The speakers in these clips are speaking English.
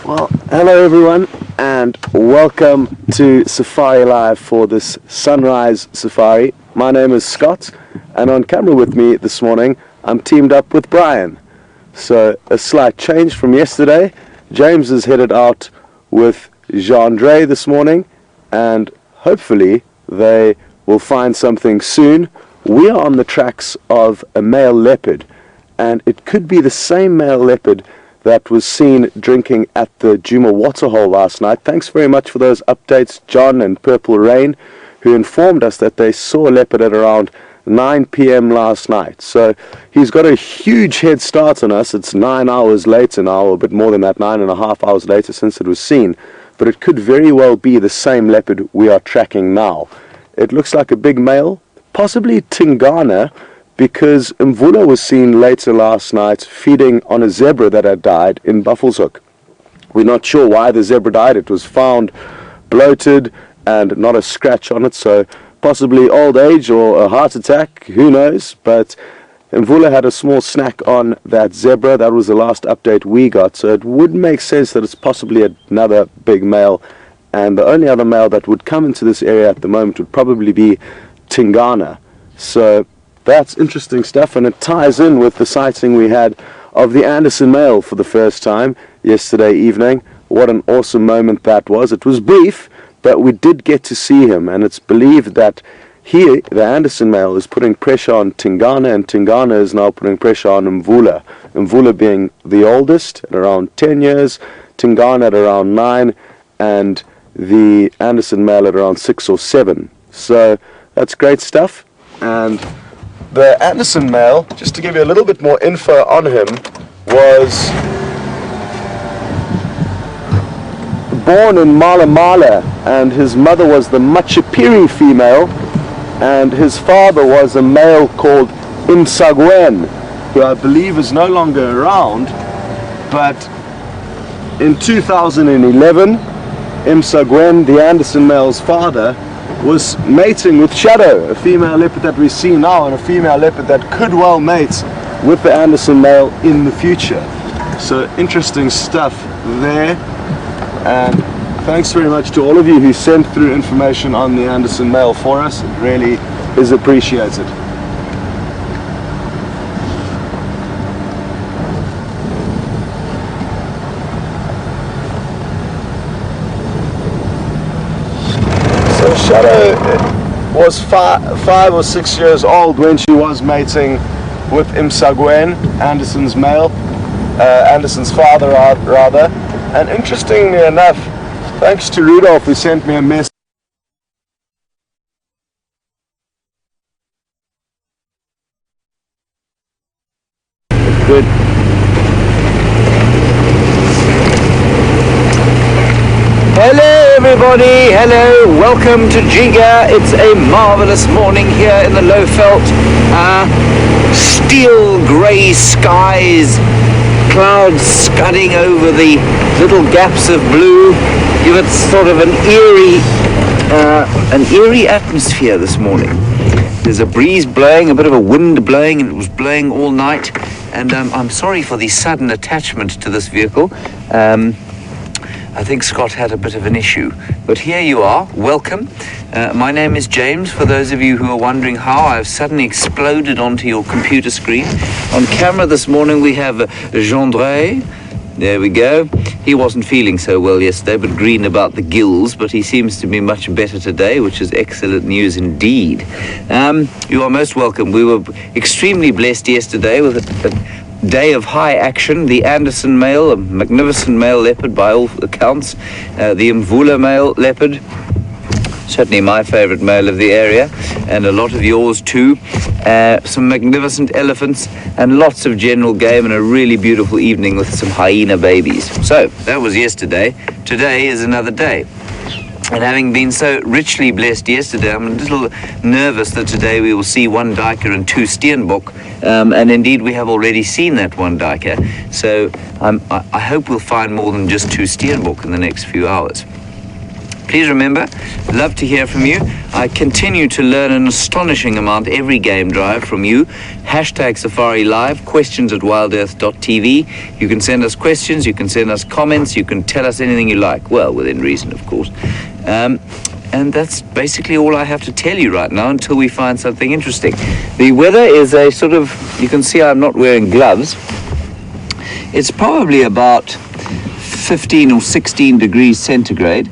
Well, hello everyone, and welcome to Safari Live for this sunrise safari. My name is Scott, and on camera with me this morning, I'm teamed up with Brian. So, a slight change from yesterday. James is headed out with Jean-Dre this morning, and hopefully they will find something soon. We are on the tracks of a male leopard, and it could be the same male leopard that was seen drinking at the Djuma waterhole last night. Thanks very much for those updates, John and Purple Rain, who informed us that they saw a leopard at around 9 p.m. last night. So he's got a huge head start on us. It's 9 hours later now, or a bit more than that, 9.5 hours later since it was seen. But it could very well be the same leopard we are tracking now. It looks like a big male, possibly Tingana, because Mvula was seen later last night feeding on a zebra that had died in Buffelshoek. We're not sure why the zebra died. It was found bloated and not a scratch on it, so possibly old age or a heart attack, who knows. But Mvula had a small snack on that zebra. That was the last update we got, so it would make sense that it's possibly another big male, and the only other male that would come into this area at the moment would probably be Tingana. So that's interesting stuff, and it ties in with the sighting we had of the Anderson male for the first time yesterday evening. What an awesome moment that was. It was brief, but we did get to see him, and it's believed that he, the Anderson male, is putting pressure on Tingana, and Tingana is now putting pressure on Mvula. Mvula being the oldest at around 10 years, Tingana at around 9, and the Anderson male at around 6 or 7. So that's great stuff. And the Anderson male, just to give you a little bit more info on him, was born in Mala Mala, and his mother was the Machipiri female, and his father was a male called Imsagwen, who I believe is no longer around. But in 2011, Imsagwen, the Anderson male's father, was mating with Shadow, a female leopard that we see now, and a female leopard that could well mate with the Anderson male in the future. So interesting stuff there, and thanks very much to all of you who sent through information on the Anderson male for us. It really is appreciated. Shadow was 5 or 6 years old when she was mating with Imsagwen, Anderson's male, Anderson's father rather. And interestingly enough, thanks to Rudolph, who sent me a message. Good. Hello everybody, hello, welcome to Jiga. It's a marvelous morning here in the Lowveld. Steel grey skies, clouds scudding over the little gaps of blue. Give it sort of an eerie atmosphere this morning. There's a breeze blowing, a bit of a wind blowing, and it was blowing all night. And I'm sorry for the sudden attachment to this vehicle. I think Scott had a bit of an issue, but here you are. Welcome. My name is James. For those of you who are wondering how I've suddenly exploded onto your computer screen. On camera this morning we have Jean-Dre. There we go. He wasn't feeling so well yesterday, but green about the gills, but he seems to be much better today, which is excellent news indeed. You are most welcome. We were extremely blessed yesterday with a day of high action. The Anderson male, a magnificent male leopard by all accounts. The Mvula male leopard, certainly my favorite male of the area, and a lot of yours too. Some magnificent elephants and lots of general game, and a really beautiful evening with some hyena babies. So that was yesterday. Today is another day. And having been so richly blessed yesterday, I'm a little nervous that today we will see one duiker and 2 steenbok, and indeed we have already seen that one duiker. So I hope we'll find more than just 2 steenbok in the next few hours. Please remember, love to hear from you. I continue to learn an astonishing amount every game drive from you. Hashtag Safari Live, questions at WildEarthTV. You can send us questions, you can send us comments, you can tell us anything you like. Well, within reason, of course. And that's basically all I have to tell you right now until we find something interesting. The weather is a sort of, you can see I'm not wearing gloves. It's probably about 15 or 16 degrees centigrade,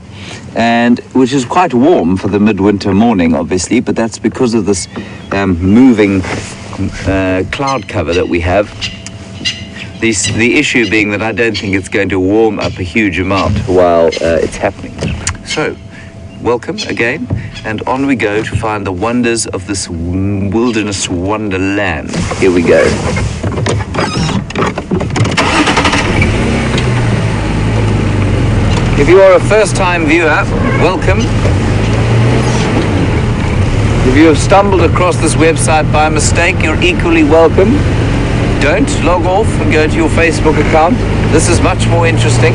and which is quite warm for the midwinter morning, obviously, but that's because of this moving cloud cover that we have. The issue being that I don't think it's going to warm up a huge amount while it's happening. So, welcome again, and on we go to find the wonders of this wilderness wonderland. Here we go. If you are a first-time viewer, welcome. If you have stumbled across this website by mistake, you're equally welcome. Don't log off and go to your Facebook account. This is much more interesting.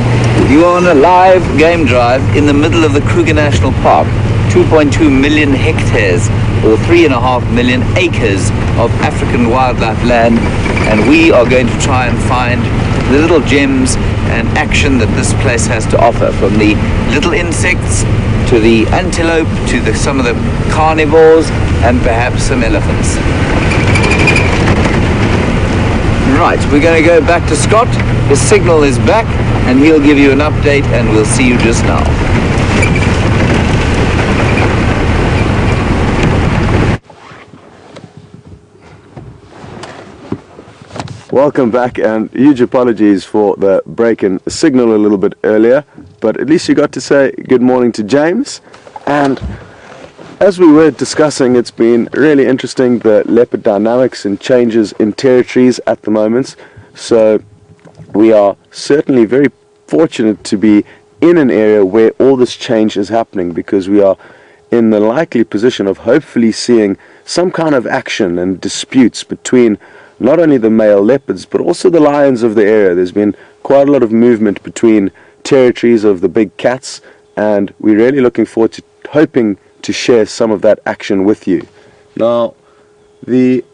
You are on a live game drive in the middle of the Kruger National Park, 2.2 million hectares or 3.5 million acres of African wildlife land, and we are going to try and find the little gems and action that this place has to offer, from the little insects to the antelope to some of the carnivores and perhaps some elephants. Right, we're going to go back to Scott. His signal is back and he'll give you an update, and we'll see you just now. Welcome back, and huge apologies for the break in signal a little bit earlier, but at least you got to say good morning to James. And as we were discussing, it's been really interesting, the leopard dynamics and changes in territories at the moment. So we are certainly very fortunate to be in an area where all this change is happening, because we are in the likely position of hopefully seeing some kind of action and disputes between not only the male leopards but also the lions of the area. There's been quite a lot of movement between territories of the big cats, and we're really looking forward to hoping to share some of that action with you. Now, the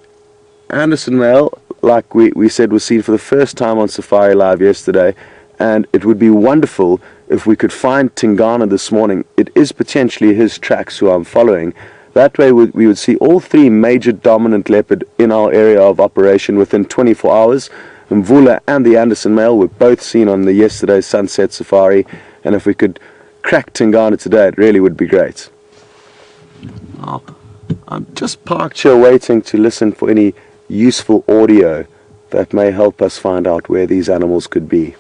Anderson male, like we said, was seen for the first time on Safari Live yesterday, and it would be wonderful if we could find Tingana this morning. It is potentially his tracks who I'm following. That way we would see all three major dominant leopard in our area of operation within 24 hours. Mvula and the Anderson male were both seen on the yesterday's sunset safari, and if we could crack Tingana today, it really would be great. Now, I'm just parked here waiting to listen for any useful audio that may help us find out where these animals could be.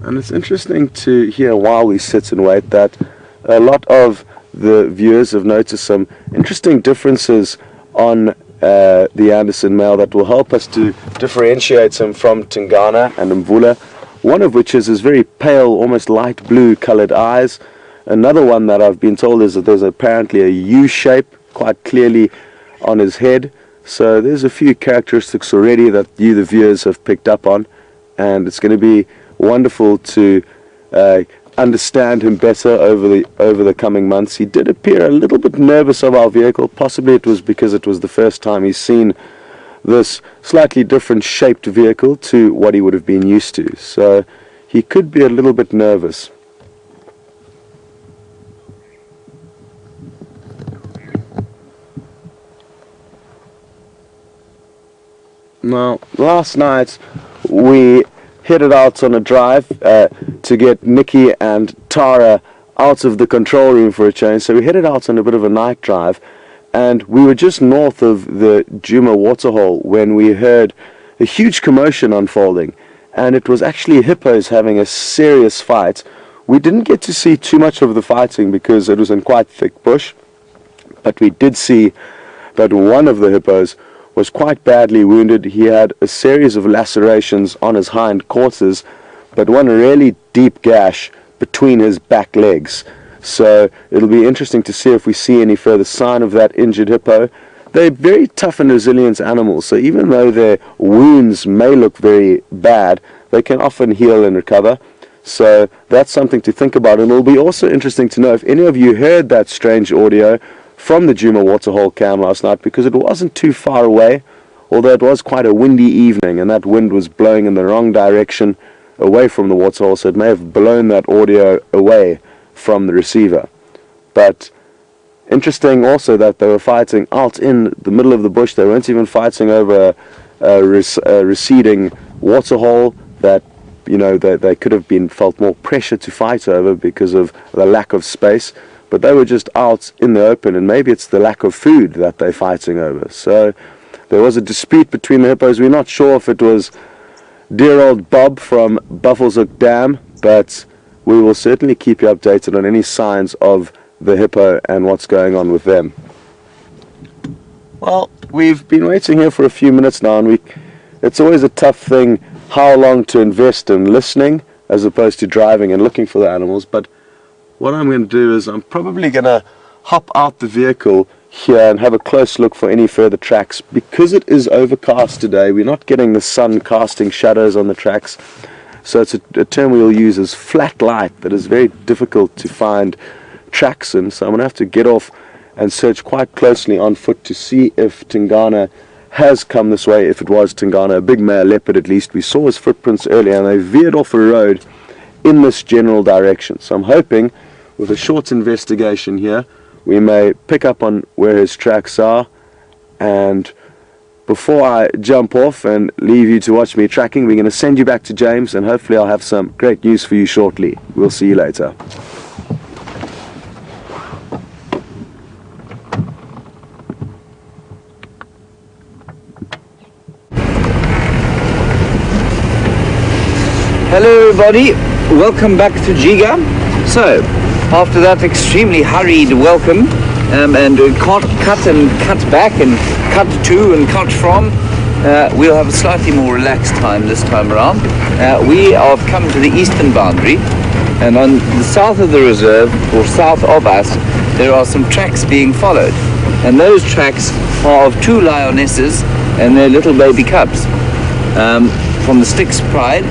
And it's interesting to hear while we sit and wait that a lot of the viewers have noticed some interesting differences on the Anderson male that will help us to differentiate him from Tingana and Mvula. One of which is his very pale, almost light blue colored eyes. Another one that I've been told is that there's apparently a U shape quite clearly on his head. So there's a few characteristics already that you, the viewers, have picked up on, and it's going to be wonderful to understand him better over the coming months. He did appear a little bit nervous of our vehicle. Possibly it was because it was the first time he's seen this slightly different shaped vehicle to what he would have been used to. So he could be a little bit nervous. Now, last night we headed out on a drive to get Nikki and Tara out of the control room for a change. So we headed out on a bit of a night drive, and we were just north of the Djuma waterhole when we heard a huge commotion unfolding, and it was actually hippos having a serious fight. We didn't get to see too much of the fighting because it was in quite thick bush, but we did see that one of the hippos was quite badly wounded. He had a series of lacerations on his hind quarters, but one really deep gash between his back legs. So it'll be interesting to see if we see any further sign of that injured hippo. They're very tough and resilient animals, so even though their wounds may look very bad, they can often heal and recover. So that's something to think about, and it'll be also interesting to know if any of you heard that strange audio from the Djuma waterhole cam last night, because it wasn't too far away, although it was quite a windy evening, and that wind was blowing in the wrong direction away from the waterhole, so it may have blown that audio away from the receiver. But interesting also that they were fighting out in the middle of the bush. They weren't even fighting over a receding waterhole that, you know, they could have been felt more pressure to fight over because of the lack of space. But they were just out in the open, and maybe it's the lack of food that they're fighting over. So there was a dispute between the hippos. We're not sure if it was dear old Bob from Buffelshoek Dam, but we will certainly keep you updated on any signs of the hippo and what's going on with them. Well, we've been waiting here for a few minutes now, and it's always a tough thing how long to invest in listening as opposed to driving and looking for the animals. But what I'm going to do is I'm probably going to hop out the vehicle here and have a close look for any further tracks. Because it is overcast today, we're not getting the sun casting shadows on the tracks, so it's a term we'll use as flat light that is very difficult to find tracks in. So I'm going to have to get off and search quite closely on foot to see if Tingana has come this way. If it was Tingana, a big male leopard at least. We saw his footprints earlier, and they veered off a road in this general direction. So I'm hoping with a short investigation here we may pick up on where his tracks are. And before I jump off and leave you to watch me tracking, we're going to send you back to James, and hopefully I'll have some great news for you shortly. We'll see you later. Hello everybody, welcome back to Giga. So, after that extremely hurried welcome, and cut and cut back and cut to and cut from, we'll have a slightly more relaxed time this time around. We have come to the eastern boundary, and on the south of the reserve, or south of us, there are some tracks being followed. And those tracks are of two lionesses and their little baby cubs, from the Styx Pride.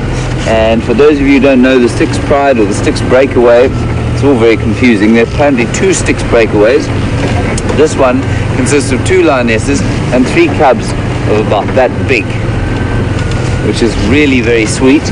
And for those of you who don't know the Styx Pride or the Styx Breakaway, it's all very confusing. There are apparently two Styx Breakaways. This one consists of two lionesses and three cubs of about that big, which is really very sweet.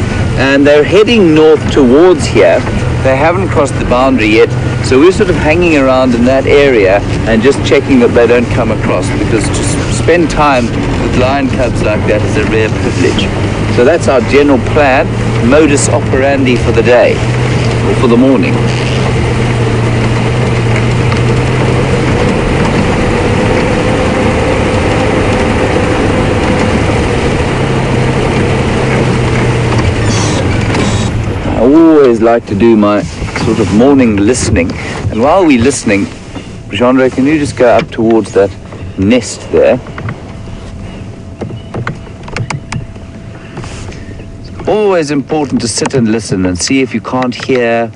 And they're heading north towards here. They haven't crossed the boundary yet, so we're sort of hanging around in that area and just checking that they don't come across, because to spend time with lion cubs like that is a rare privilege. So that's our general plan, modus operandi for the day, or for the morning. I always like to do my sort of morning listening, and while we're listening, Jean-Andre, can you just go up towards that nest there? Always important to sit and listen and see if you can't hear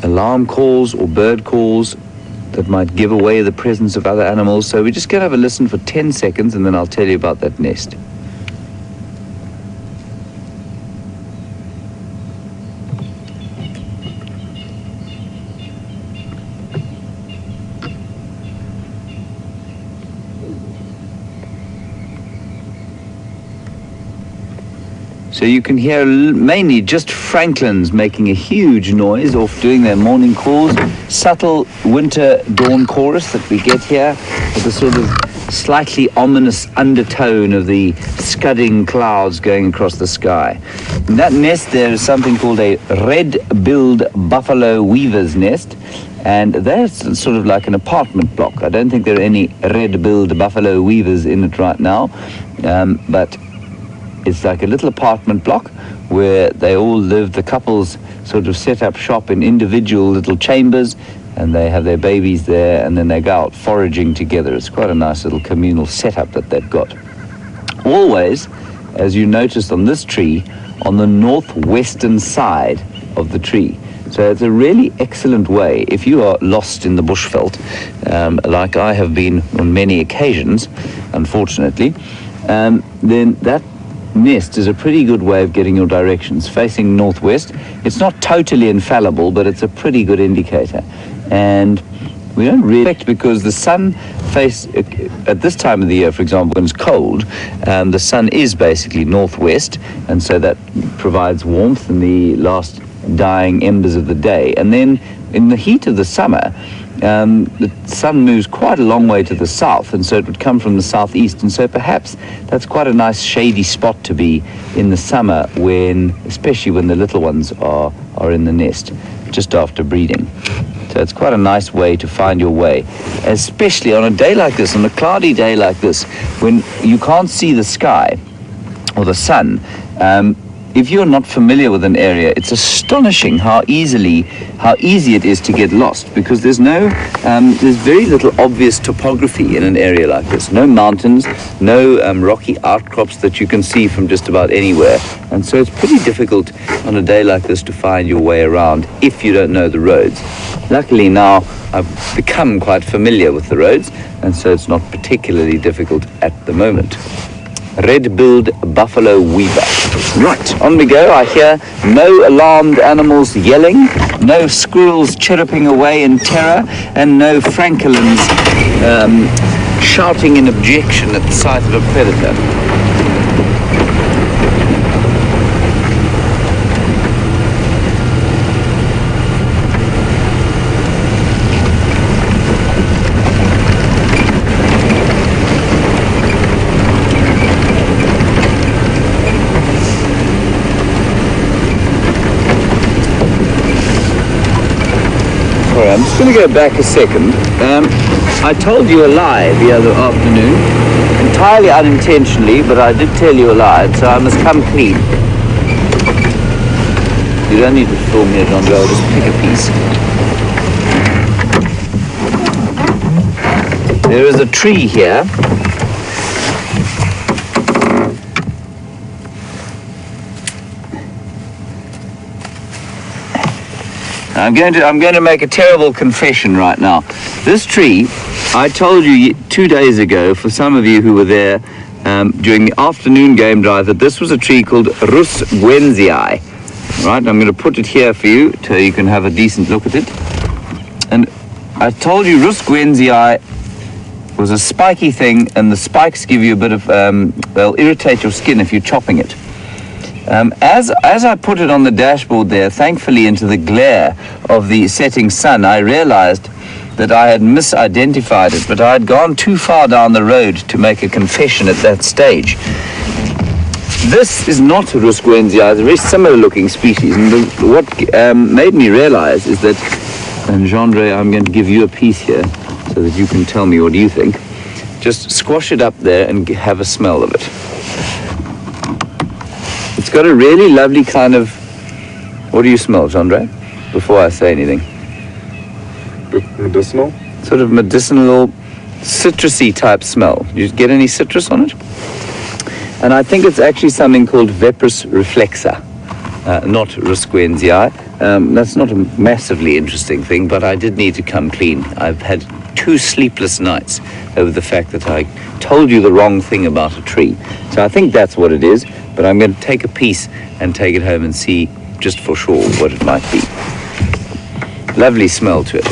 alarm calls or bird calls that might give away the presence of other animals. So we're just going to have a listen for 10 seconds, and then I'll tell you about that nest. So you can hear mainly just francolins making a huge noise off doing their morning calls. Subtle winter dawn chorus that we get here with a sort of slightly ominous undertone of the scudding clouds going across the sky. In that nest there is something called a red-billed buffalo weaver's nest, and that's sort of like an apartment block. I don't think there are any red-billed buffalo weavers in it right now, but it's like a little apartment block where they all live. The couples sort of set up shop in individual little chambers, and they have their babies there, and then they go out foraging together. It's quite a nice little communal setup that they've got. Always, as you noticed on this tree, on the northwestern side of the tree. So it's a really excellent way, if you are lost in the bushveld, like I have been on many occasions, unfortunately, then that nest is a pretty good way of getting your directions. Facing northwest, it's not totally infallible, but it's a pretty good indicator. And we don't really expect, because the sun at this time of the year, for example, when it's cold, the sun is basically northwest, and so that provides warmth in the last dying embers of the day. And then in the heat of the summer, the sun moves quite a long way to the south, and so it would come from the southeast, and so perhaps that's quite a nice shady spot to be in the summer, especially when the little ones are in the nest just after breeding. So it's quite a nice way to find your way, especially on a day like this, on a cloudy day like this, when you can't see the sky or the sun. If you're not familiar with an area, it's astonishing how easy it is to get lost, because there's very little obvious topography in an area like this. No mountains, no rocky outcrops that you can see from just about anywhere. And so it's pretty difficult on a day like this to find your way around if you don't know the roads. Luckily now I've become quite familiar with the roads, and so it's not particularly difficult at the moment. Red-billed buffalo weaver. Right, on we go. I hear no alarmed animals yelling, no squirrels chirruping away in terror, and no francolins shouting in objection at the sight of a predator. I'm just going to go back a second. I told you a lie the other afternoon, entirely unintentionally, but I did tell you a lie, so I must come clean. You don't need to film here, John Joe, I'll just pick a piece. There is a tree here. I'm going to make a terrible confession right now. This tree, I told you 2 days ago, for some of you who were there during the afternoon game drive, that this was a tree called Rus Gwenzii. Right, I'm going to put it here for you so you can have a decent look at it. And I told you Rus Gwenzii was a spiky thing, and the spikes give you a bit of, they'll irritate your skin if you're chopping it. As I put it on the dashboard there, thankfully into the glare of the setting sun, I realized that I had misidentified it, but I had gone too far down the road to make a confession at that stage. This is not a Rus Gwenzii, it's a very similar looking species, and what made me realize is that, and Gendre, I'm going to give you a piece here so that you can tell me what you think. Just squash it up there and have a smell of it. It's got a really lovely kind of, what do you smell, Gendre, before I say anything? Medicinal? Sort of medicinal, citrusy type smell. Do you get any citrus on it? And I think it's actually something called Veprus reflexa, not Rus Gwenzii. That's not a massively interesting thing, but I did need to come clean. I've had 2 sleepless nights over the fact that I told you the wrong thing about a tree. So I think that's what it is. But I'm going to take a piece and take it home and see just for sure what it might be. Lovely smell to it.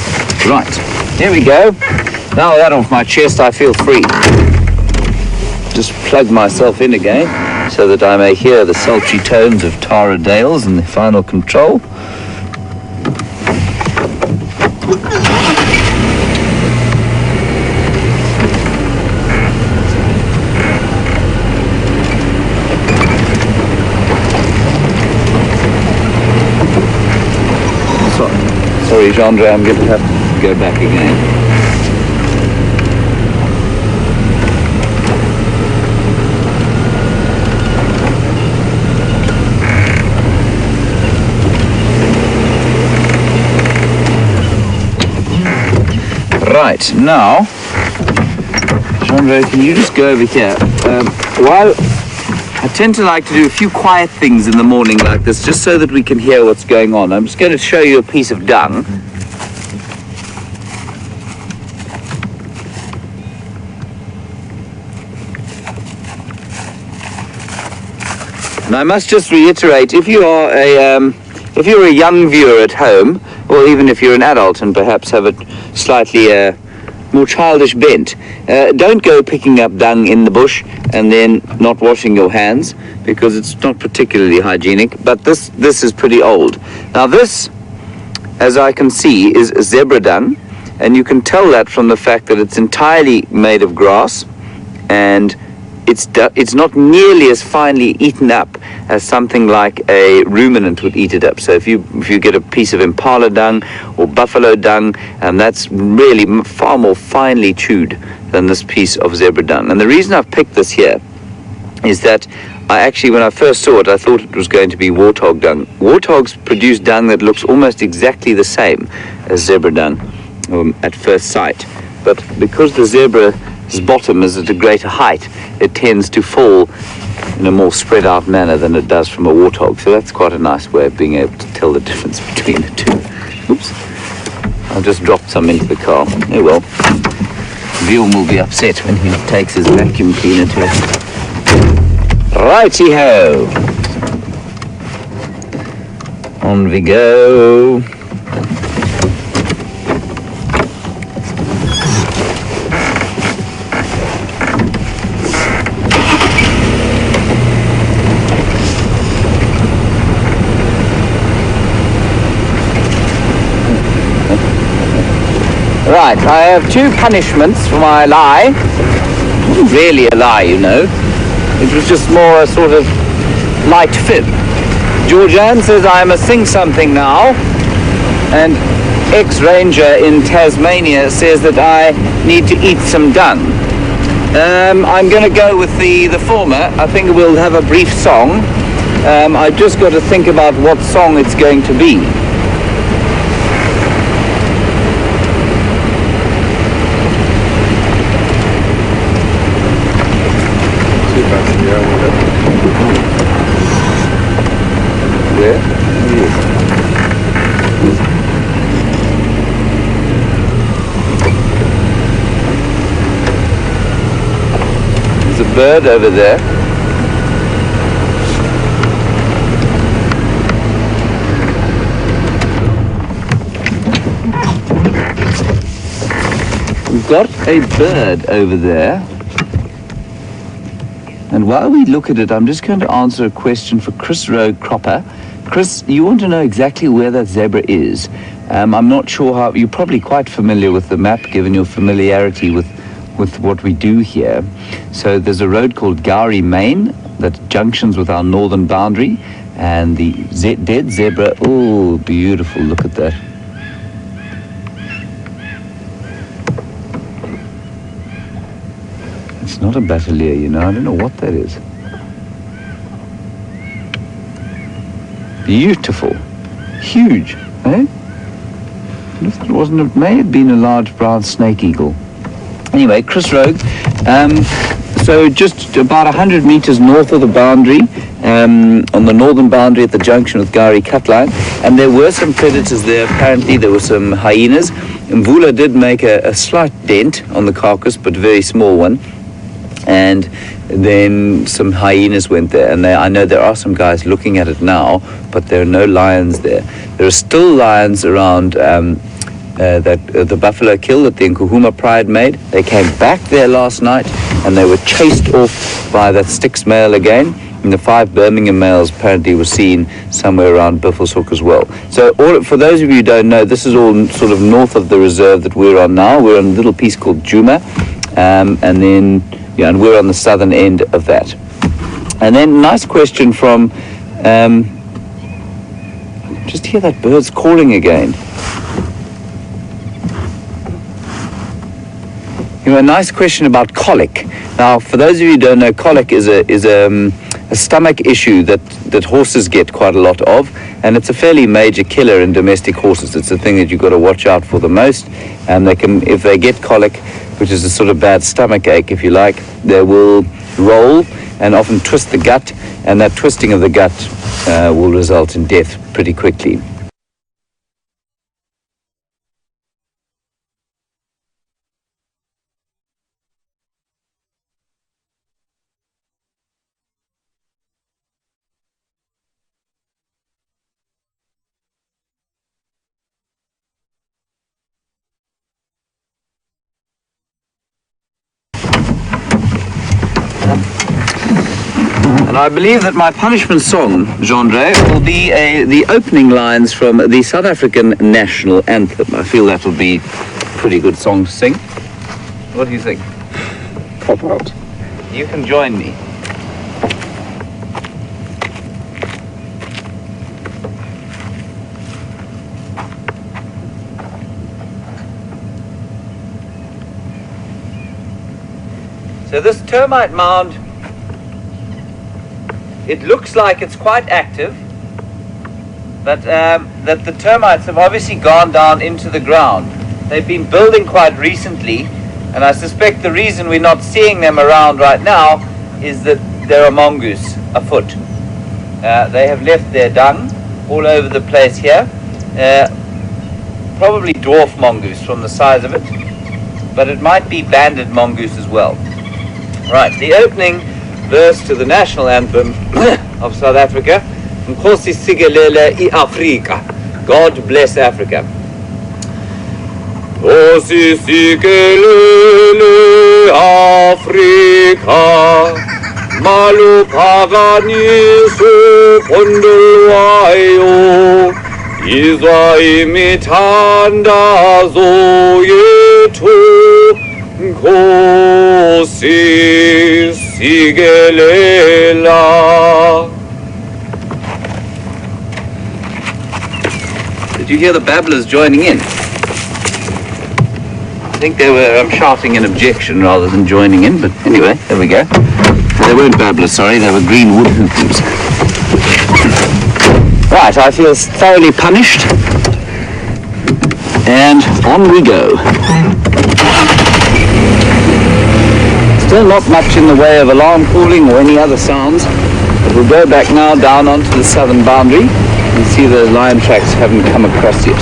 Right, here we go. Now that off my chest, I feel free. Just plug myself in again so that I may hear the sultry tones of Tara Dales and the final control. Sorry, Gendre, I'm going to have to go back again. Right, now, Gendre, can you just go over here? While I tend to like to do a few quiet things in the morning like this, just so that we can hear what's going on. I'm just going to show you a piece of dung. And I must just reiterate, if you're a young viewer at home, or even if you're an adult and perhaps have a slightly more childish bent, don't go picking up dung in the bush and then not washing your hands, because it's not particularly hygienic. But this is pretty old. Now this, as I can see, is zebra dung, and you can tell that from the fact that it's entirely made of grass, and it's not nearly as finely eaten up as something like a ruminant would eat it up. So if you get a piece of impala dung or buffalo dung, that's really far more finely chewed than this piece of zebra dung. And the reason I've picked this here is that when I first saw it, I thought it was going to be warthog dung. Warthogs produce dung that looks almost exactly the same as zebra dung at first sight. But because the zebra's bottom is at a greater height, it tends to fall in a more spread out manner than it does from a warthog. So that's quite a nice way of being able to tell the difference between the two. Oops. I just dropped some into the car. Oh well. Bjorn will be upset when he takes his vacuum cleaner to it. Righty-ho. On we go. Right, I have two punishments for my lie. It wasn't really a lie, you know. It was just more a sort of light fib. Georgianne says I must sing something now, and ex-ranger in Tasmania says that I need to eat some dung. I'm going to go with the former. I think we'll have a brief song. I've just got to think about what song it's going to be. Where? There's a bird over there. We've got a bird over there. And while we look at it, I'm just going to answer a question for Chris Rowe Cropper. Chris, you want to know exactly where that zebra is. I'm not sure how. You're probably quite familiar with the map, given your familiarity with what we do here. So there's a road called Gowrie Main that junctions with our northern boundary, and the dead zebra. Oh, beautiful! Look at that. It's not a batelier, you know. I don't know what that is. Beautiful. Huge, eh? It wasn't. It may have been a large brown snake eagle. Anyway, Chris Rogue. So just about 100 meters north of the boundary, on the northern boundary at the junction with Gowrie Cutline, and there were some predators there. Apparently there were some hyenas. Mvula did make a slight dent on the carcass, but a very small one. And then some hyenas went there, and I know there are some guys looking at it now, but there are no lions there. There are still lions around the buffalo kill that the Nkuhuma Pride made. They came back there last night, and they were chased off by that Styx male again. And the 5 Birmingham males apparently were seen somewhere around Buffelshoek as well. So for those of you who don't know, this is all sort of north of the reserve that we're on now. We're on a little piece called Djuma, and then and we're on the southern end of that. And then nice question from, just hear that bird's calling again. You know, a nice question about colic. Now, for those of you who don't know, colic is a stomach issue that horses get quite a lot of, and it's a fairly major killer in domestic horses. It's a thing that you've got to watch out for the most, and if they get colic, which is a sort of bad stomach ache, if you like, they will roll and often twist the gut, and that twisting of the gut will result in death pretty quickly. And I believe that my punishment song genre will be the opening lines from the South African national anthem. I feel that will be a pretty good song to sing. What do you think? Pop out. You can join me. So this termite mound, it looks like it's quite active, but that the termites have obviously gone down into the ground. They've been building quite recently, and I suspect the reason we're not seeing them around right now is that there are mongoose afoot. They have left their dung all over the place here, probably dwarf mongoose from the size of it, but it might be banded mongoose as well. Right, the opening verse to the national anthem of South Africa, Nkosi Sikelele i-Afrika, God bless Africa. Nkosi Sikelele Afrika, maluphakaniso phondolwayo, izwa imithandazo yethu, Nkosi Sigelela. Did you hear the babblers joining in? I think they were shouting an objection rather than joining in, but anyway, there we go. They weren't babblers, sorry, they were green wood hoopers. Right, I feel thoroughly punished. And on we go. Still not much in the way of alarm calling or any other sounds, but we'll go back now down onto the southern boundary and see the lion tracks haven't come across yet.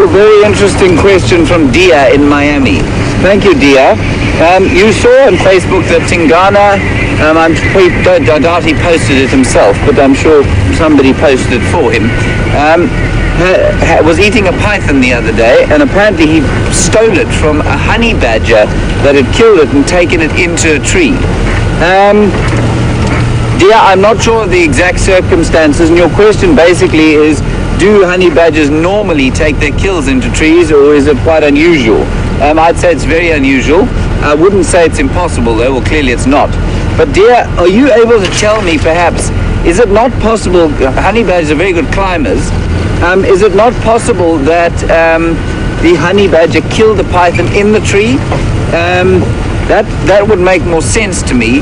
Very interesting question from Dia in Miami. Thank you, Dia. You saw on Facebook that Tingana, I doubt he posted it himself, but I'm sure somebody posted it for him, was eating a python the other day, and apparently he stole it from a honey badger that had killed it and taken it into a tree. Dia, I'm not sure of the exact circumstances, and your question basically is, do honey badgers normally take their kills into trees, or is it quite unusual? I'd say it's very unusual. I wouldn't say it's impossible though, well clearly it's not. But dear, are you able to tell me perhaps, is it not possible, honey badgers are very good climbers, is it not possible that the honey badger killed the python in the tree? That would make more sense to me,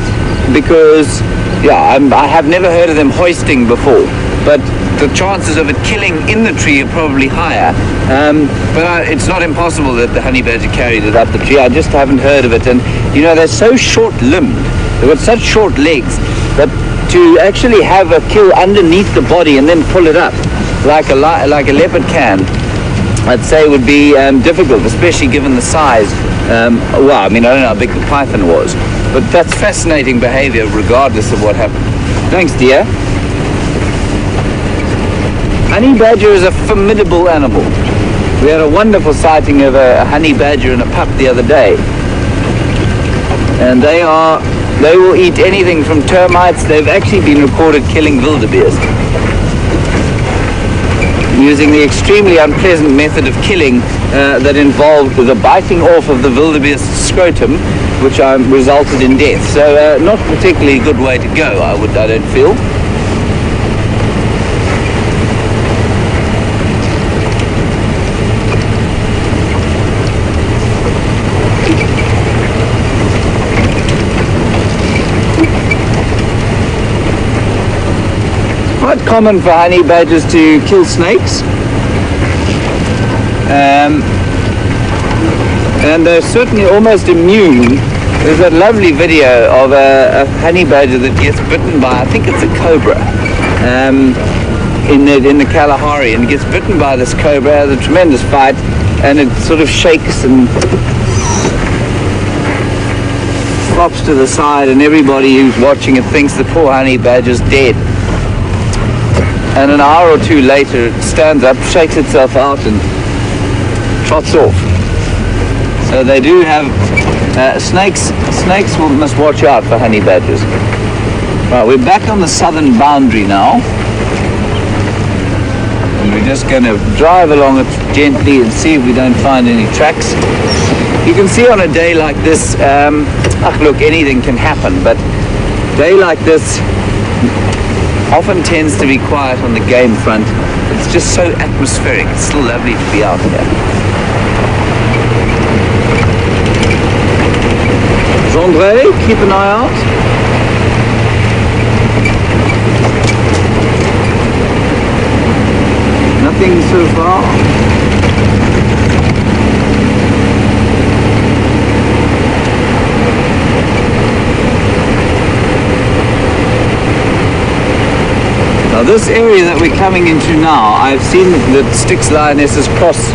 because yeah, I have never heard of them hoisting before, but the chances of it killing in the tree are probably higher. But it's not impossible that the honey badger carried it up the tree. I just haven't heard of it. And you know, they're so short-limbed, they've got such short legs, that to actually have a kill underneath the body and then pull it up like a leopard can, I'd say would be difficult, especially given the size. Well, I mean, I don't know how big the python was, but that's fascinating behavior regardless of what happened. Thanks, dear. Honey badger is a formidable animal. We had a wonderful sighting of a honey badger and a pup the other day. And they will eat anything from termites. They've actually been recorded killing wildebeest, using the extremely unpleasant method of killing that involved the biting off of the wildebeest's scrotum, which resulted in death. So not particularly a good way to go, I don't feel. Quite common for honey badgers to kill snakes, and they're certainly almost immune. There's that lovely video of a honey badger that gets bitten by, I think it's a cobra, in the Kalahari, and gets bitten by this cobra, has a tremendous fight, and it sort of shakes and flops to the side, and everybody who's watching it thinks the poor honey badger's dead. And an hour or two later, it stands up, shakes itself out, and trots off. So they do have snakes. Snakes must watch out for honey badgers. Right, we're back on the southern boundary now, and we're just going to drive along it gently and see if we don't find any tracks. You can see on a day like this, look, anything can happen, but a day like this often tends to be quiet on the game front. It's just so atmospheric. It's still lovely to be out here. Andre, keep an eye out. Nothing so far. Now this area that we're coming into now, I've seen the Styx lionesses cross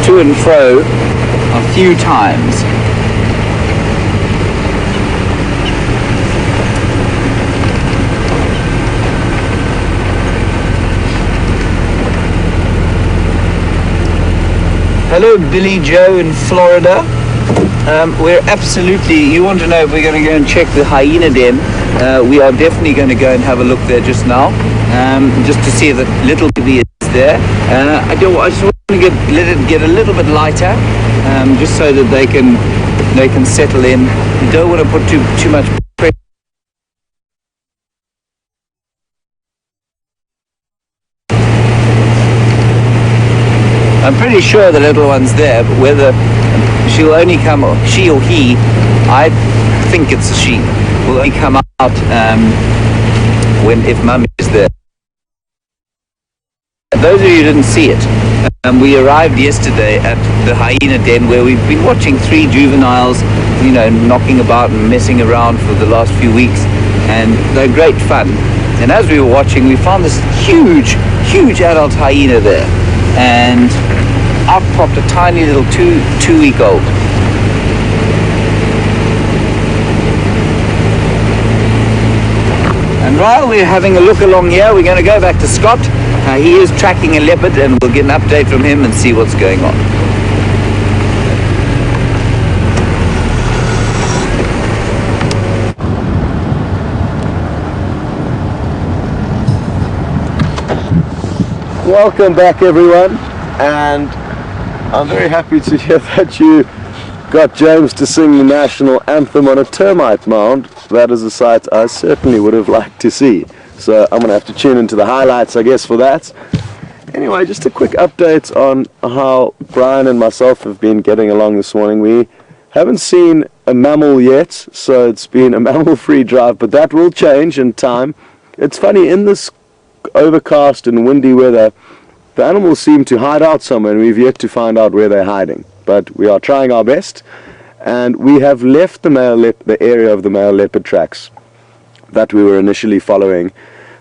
to and fro a few times. Hello Billy Joe in Florida. We're absolutely, you want to know if we're going to go and check the hyena den. We are definitely going to go and have a look there just now. Just to see if the little baby is there. I just want to let it get a little bit lighter, just so that they can settle in. You don't want to put too much pressure. I'm pretty sure the little one's there, but whether she'll only come, or she or he, I think it's a she, will only come out if mum is there. Those of you who didn't see it, we arrived yesterday at the hyena den where we've been watching 3 juveniles, knocking about and messing around for the last few weeks, and they're great fun. And as we were watching, we found this huge adult hyena there, and out popped a tiny little two-week-old. And while we're having a look along here, we're going to go back to Scott. He is tracking a leopard, and we'll get an update from him and see what's going on. Welcome back everyone, and I'm very happy to hear that you got James to sing the national anthem on a termite mound. That is a sight I certainly would have liked to see. So I'm going to have to tune into the highlights, I guess, for that. Anyway, just a quick update on how Brian and myself have been getting along this morning. We haven't seen a mammal yet, so it's been a mammal-free drive, but that will change in time. It's funny, in this overcast and windy weather, the animals seem to hide out somewhere, and we've yet to find out where they're hiding. But we are trying our best, and we have left the area of the male leopard tracks that we were initially following.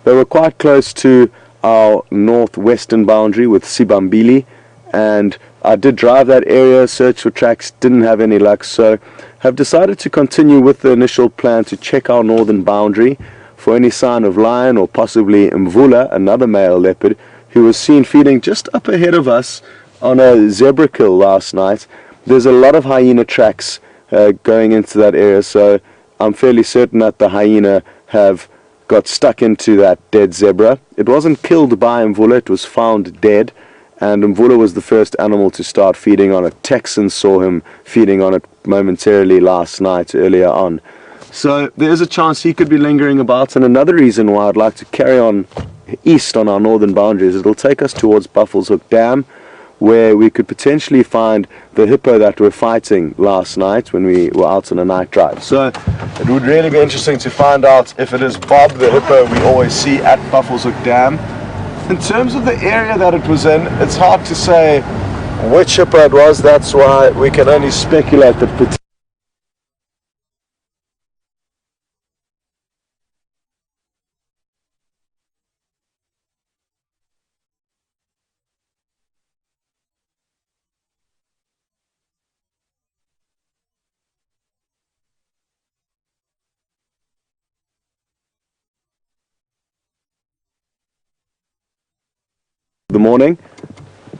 They were quite close to our northwestern boundary with Sibambili, and I did drive that area, search for tracks, didn't have any luck, so have decided to continue with the initial plan to check our northern boundary for any sign of lion or possibly Mvula, another male leopard, who was seen feeding just up ahead of us on a zebra kill last night. There's a lot of hyena tracks going into that area, so I'm fairly certain that the hyena have got stuck into that dead zebra. It wasn't killed by Mvula, it was found dead, and Mvula was the first animal to start feeding on it. Texans saw him feeding on it momentarily last night, earlier on. So there's a chance he could be lingering about, and another reason why I'd like to carry on east on our northern boundaries, it'll take us towards Buffalo's Hook Dam, where we could potentially find the hippo that we're fighting last night when we were out on a night drive. So it would really be interesting to find out if it is Bob, the hippo we always see at Buffalo's Hook Dam. In terms of the area that it was in, it's hard to say which hippo it was. That's why we can only speculate that the morning,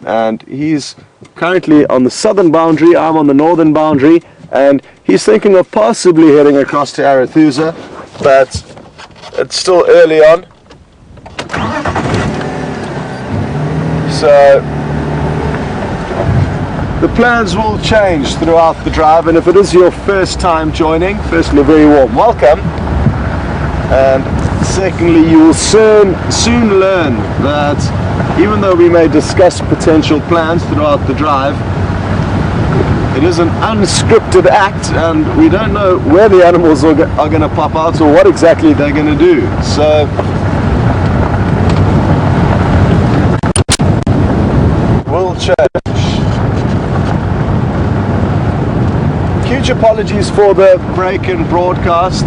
and he's currently on the southern boundary, I'm on the northern boundary, and he's thinking of possibly heading across to Arathusa, but it's still early on, so the plans will change throughout the drive. And if it is your first time joining, firstly, a very warm welcome, and secondly, you will soon learn that even though we may discuss potential plans throughout the drive, it is an unscripted act, and we don't know where the animals are going to pop out or what exactly they're going to do. So we'll change. Huge apologies for the break in broadcast.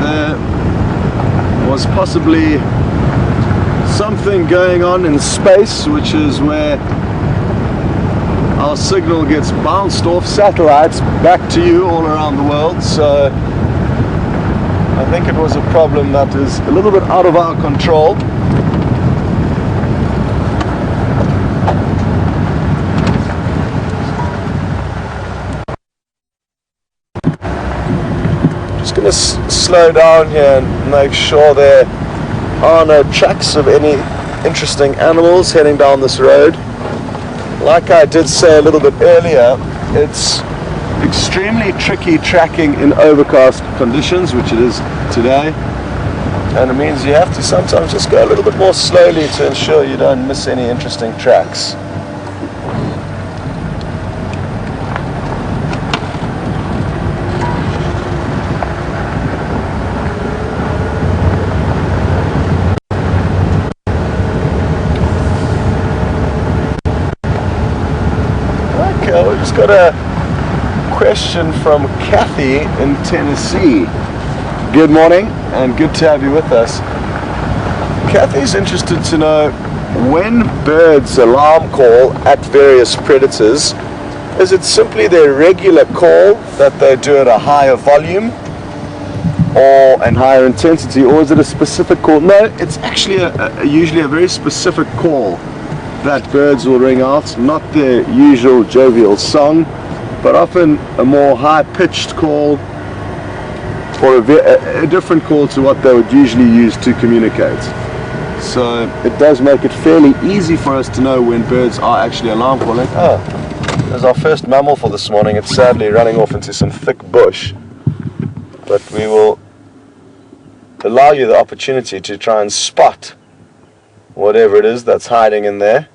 There was possibly something going on in space, which is where our signal gets bounced off satellites back to you all around the world. So I think it was a problem that is a little bit out of our control. Just going to slow down here and make sure there are no tracks of any interesting animals heading down this road. Like I did say a little bit earlier, it's extremely tricky tracking in overcast conditions, which it is today, and it means you have to sometimes just go a little bit more slowly to ensure you don't miss any interesting tracks. We've just got a question from Kathy in Tennessee. Good morning and good to have you with us. Kathy's interested to know, when birds alarm call at various predators, is it simply their regular call that they do at a higher volume or and higher intensity, or is it a specific call? No, it's actually usually a very specific call that birds will ring out, not their usual jovial song, but often a more high-pitched call, or a different call to what they would usually use to communicate. So it does make it fairly easy for us to know when birds are actually alarm calling. Oh, there's our first mammal for this morning. It's sadly running off into some thick bush, but we will allow you the opportunity to try and spot whatever it is that's hiding in there.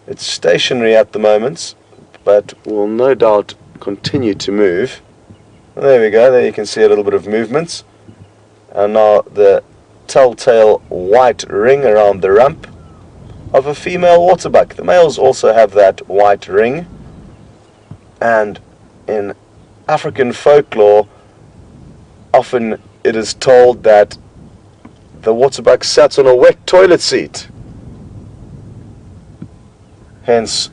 It's stationary at the moment, but will no doubt continue to move. There we go, there you can see a little bit of movement. And now the telltale white ring around the rump of a female waterbuck. The males also have that white ring, and in African folklore often it is told that the waterbuck sat on a wet toilet seat, hence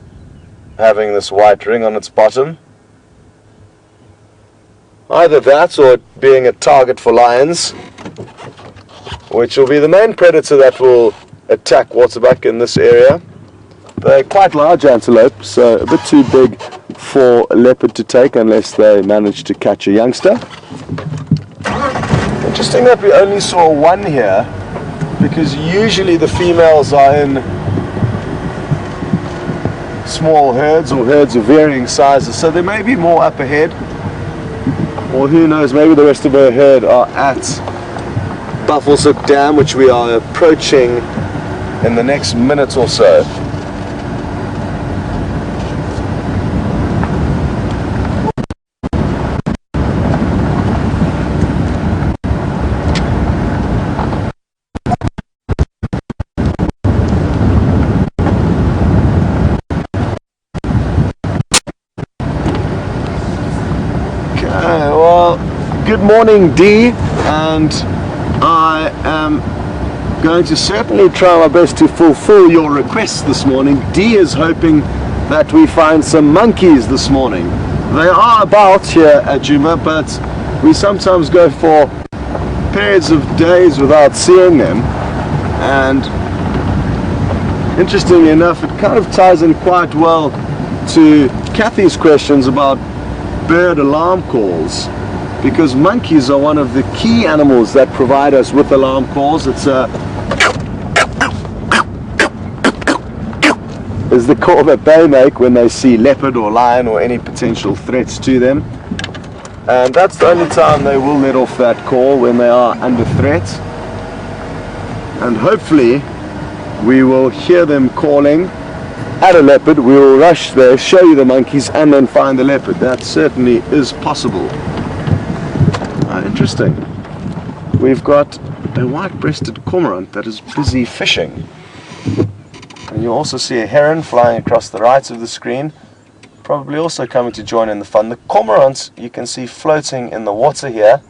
having this white ring on its bottom. Either that, or it being a target for lions, which will be the main predator that will attack waterbuck in this area. They're quite large antelope, so a bit too big for a leopard to take unless they manage to catch a youngster. Interesting that we only saw one here, because usually the females are in small herds or herds of varying sizes, so there may be more up ahead, or who knows, maybe the rest of her herd are at Buffelshoek Dam, which we are approaching in the next minute or so. Good morning, Dee, and I am going to certainly try my best to fulfill your requests this morning. Dee is hoping that we find some monkeys this morning. They are about here at Djuma, but we sometimes go for periods of days without seeing them, and interestingly enough, it kind of ties in quite well to Kathy's questions about bird alarm calls, because monkeys are one of the key animals that provide us with alarm calls. It's is the call that they make when they see leopard or lion or any potential threats to them, and that's the only time they will let off that call, when they are under threat. And hopefully we will hear them calling at a leopard, we will rush there, show you the monkeys, and then find the leopard. That certainly is possible. Interesting. We've got a white-breasted cormorant that is busy fishing. And you also see a heron flying across the right of the screen, probably also coming to join in the fun. The cormorants you can see floating in the water here,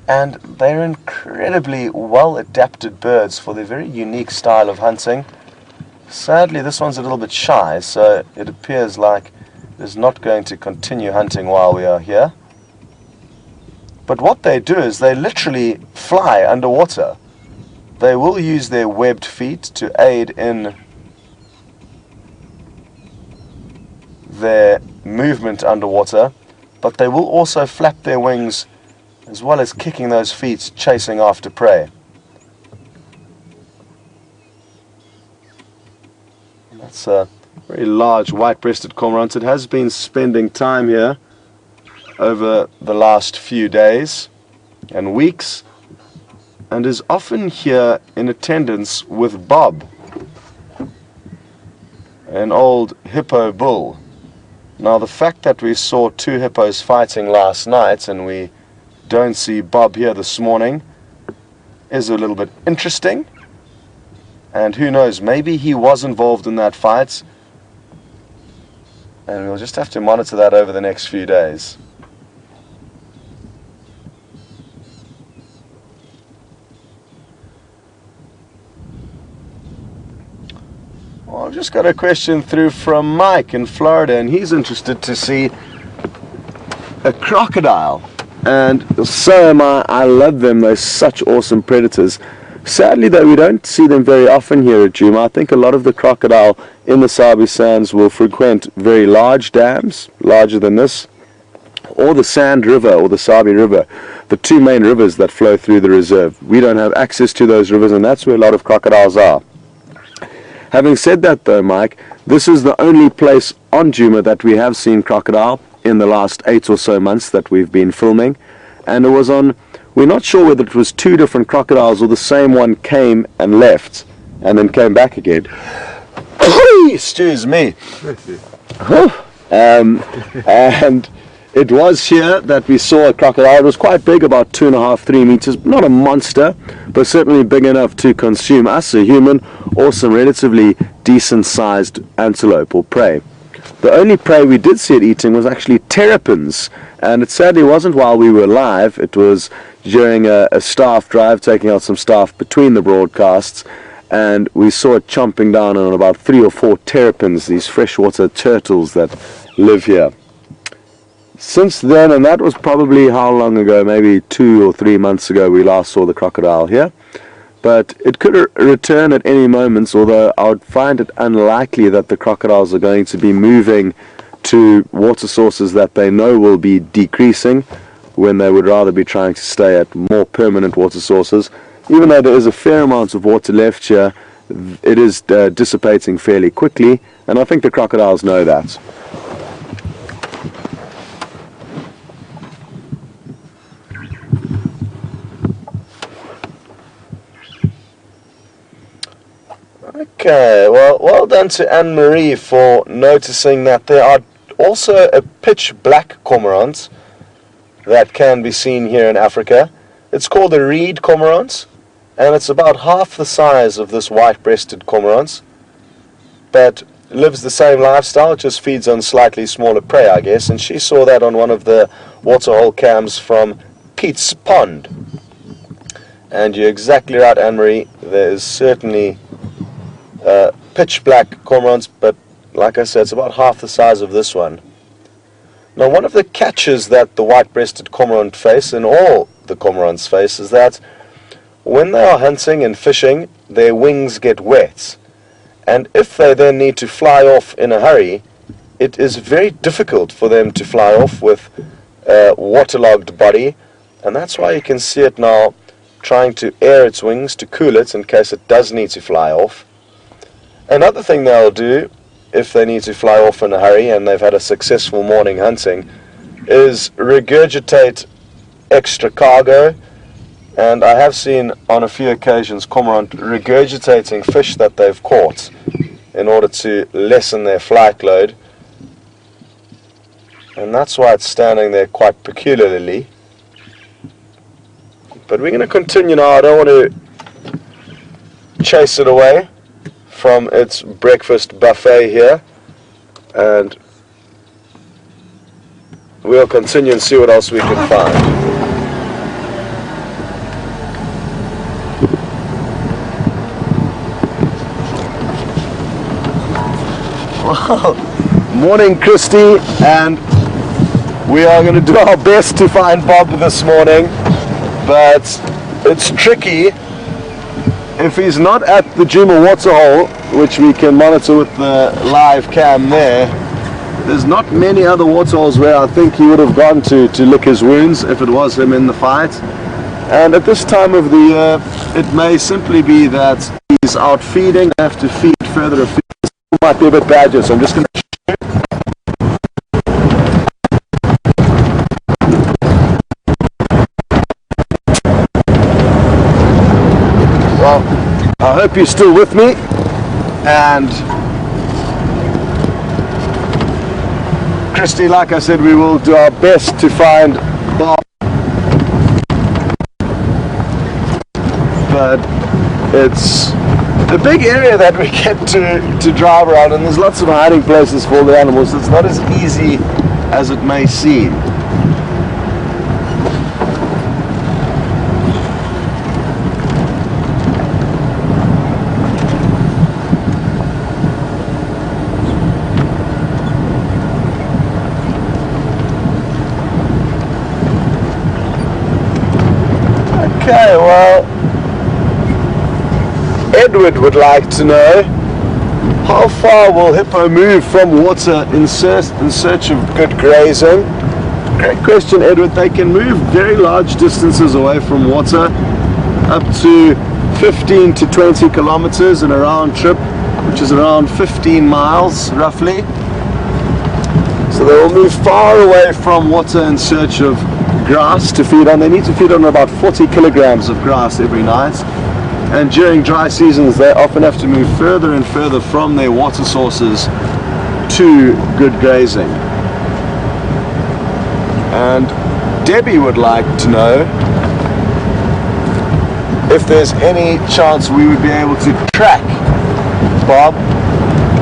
and they're incredibly well-adapted birds for their very unique style of hunting. Sadly, this one's a little bit shy, so it appears like it's not going to continue hunting while we are here. But what they do is they literally fly underwater. They will use their webbed feet to aid in their movement underwater, but they will also flap their wings as well as kicking those feet, chasing after prey. That's a very large white-breasted cormorant. It has been spending time here over the last few days and weeks, and is often here in attendance with Bob, an old hippo bull. Now, the fact that we saw two hippos fighting last night and we don't see Bob here this morning is a little bit interesting, and who knows, maybe he was involved in that fight, and we'll just have to monitor that over the next few days. Well, I've just got a question through from Mike in Florida, and he's interested to see a crocodile. And so am I. I love them. They're such awesome predators. Sadly, though, we don't see them very often here at Djuma. I think a lot of the crocodile in the Sabi Sands will frequent very large dams, larger than this, or the Sand River or the Sabi River, the two main rivers that flow through the reserve. We don't have access to those rivers, and that's where a lot of crocodiles are. Having said that, though, Mike, this is the only place on Djuma that we have seen crocodile in the last 8 or so months that we've been filming, and it was on, we're not sure whether it was two different crocodiles or the same one came and left and then came back again. Excuse me. And it was here that we saw a crocodile. It was quite big, about 2.5, 3 meters. Not a monster, but certainly big enough to consume us, a human, or some relatively decent-sized antelope or prey. The only prey we did see it eating was actually terrapins, and it sadly wasn't while we were live. It was during a staff drive, taking out some staff between the broadcasts, and we saw it chomping down on about 3 or 4 terrapins, these freshwater turtles that live here. Since then, and that was probably how long ago, maybe 2 or 3 months ago, we last saw the crocodile here. but it could return at any moment, although I would find it unlikely that the crocodiles are going to be moving to water sources that they know will be decreasing, when they would rather be trying to stay at more permanent water sources. Even though there is a fair amount of water left here, it is dissipating fairly quickly, and I think the crocodiles know that. Okay, well done to Anne-Marie for noticing that there are also a pitch black cormorant that can be seen here in Africa. It's called a reed cormorant, and it's about half the size of this white-breasted cormorant, but lives the same lifestyle, just feeds on slightly smaller prey, I guess, and she saw that on one of the waterhole cams from Pete's Pond. And you're exactly right, Anne-Marie, there is certainly pitch black cormorants, but like I said, it's about half the size of this one. Now, one of the catches that the white-breasted cormorant face, and all the cormorants face, is that when they are hunting and fishing, their wings get wet. And if they then need to fly off in a hurry, it is very difficult for them to fly off with a waterlogged body. And that's why you can see it now trying to air its wings to cool it in case it does need to fly off. Another thing they'll do, if they need to fly off in a hurry and they've had a successful morning hunting, is regurgitate extra cargo. And I have seen on a few occasions cormorant regurgitating fish that they've caught in order to lessen their flight load. And that's why it's standing there quite peculiarly. But we're going to continue now. I don't want to chase it away from its breakfast buffet here, and we'll continue and see what else we can find. Well, morning, Christy, and we are going to do our best to find Bob this morning, but it's tricky. If he's not at the Djuma waterhole, which we can monitor with the live cam there, there's not many other waterholes where I think he would have gone to lick his wounds if it was him in the fight. And at this time of the year, it may simply be that he's out feeding, have to feed further afield. It might be a bit badger, so I'm just going to... Well, I hope you're still with me, and Christy, like I said, we will do our best to find Bob, but it's a big area that we get to drive around, and there's lots of hiding places for the animals, so it's not as easy as it may seem. Okay, well, Edward would like to know, how far will hippo move from water in search of good grazing? Great question, Edward. They can move very large distances away from water, up to 15 to 20 kilometers in a round trip, which is around 15 miles roughly. So they will move far away from water in search of grass to feed on. They need to feed on about 40 kilograms of grass every night, and during dry seasons they often have to move further and further from their water sources to good grazing. And Debbie would like to know if there's any chance we would be able to track Bob.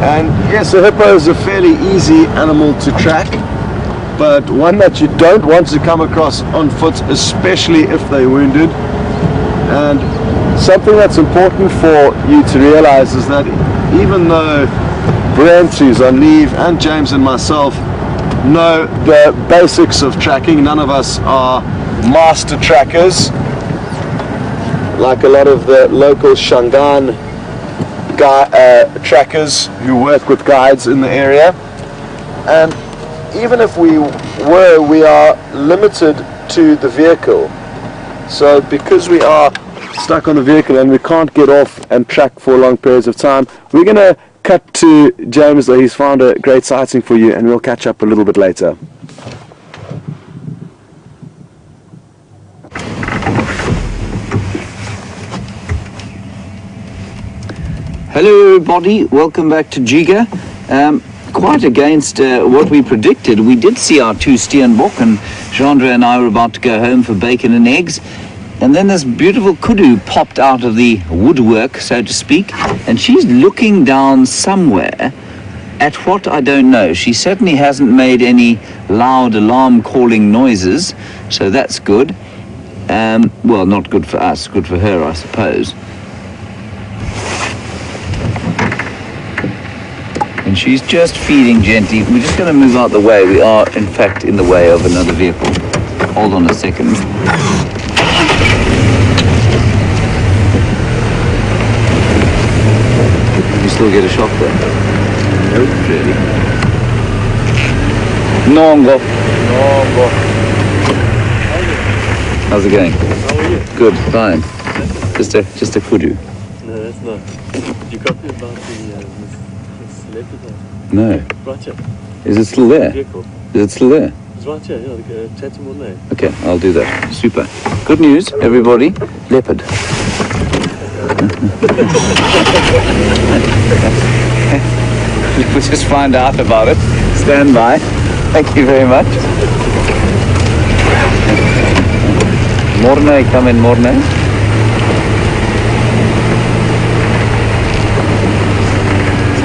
And yes, a hippo is a fairly easy animal to track, but one that you don't want to come across on foot, especially if they're wounded. And something that's important for you to realize is that even though Brent, who's on leave, and James and myself know the basics of tracking, none of us are master trackers. like a lot of the local Shangaan trackers who work with guides in the area. And even if we are limited to the vehicle. So because we are stuck on the vehicle and we can't get off and track for long periods of time, we're going to cut to James. He's found a great sighting for you, and we'll catch up a little bit later. Hello everybody, welcome back to Giga. Quite against what we predicted. We did see our 2 steenbok, and Chandra and I were about to go home for bacon and eggs, and then this beautiful kudu popped out of the woodwork, so to speak, and she's looking down somewhere at what I don't know. She certainly hasn't made any loud alarm calling noises, so that's good. Well, not good for us, good for her, I suppose. And she's just feeding gently. We're just going to move out the way. We are, in fact, in the way of another vehicle. Hold on a second. You still get a shot there? No, really. Nongo. How's it going? How are you? Good, fine. Just a kudu. No, that's not. Did you copy about the leopard? No. Right here. Is it still there? Vehicle. Is it still there? It's right here, yeah, the Tatum will know. Okay, I'll do that. Super. Good news, everybody. Leopard. We'll just find out about it. Stand by. Thank you very much. Morne, come in, Morne.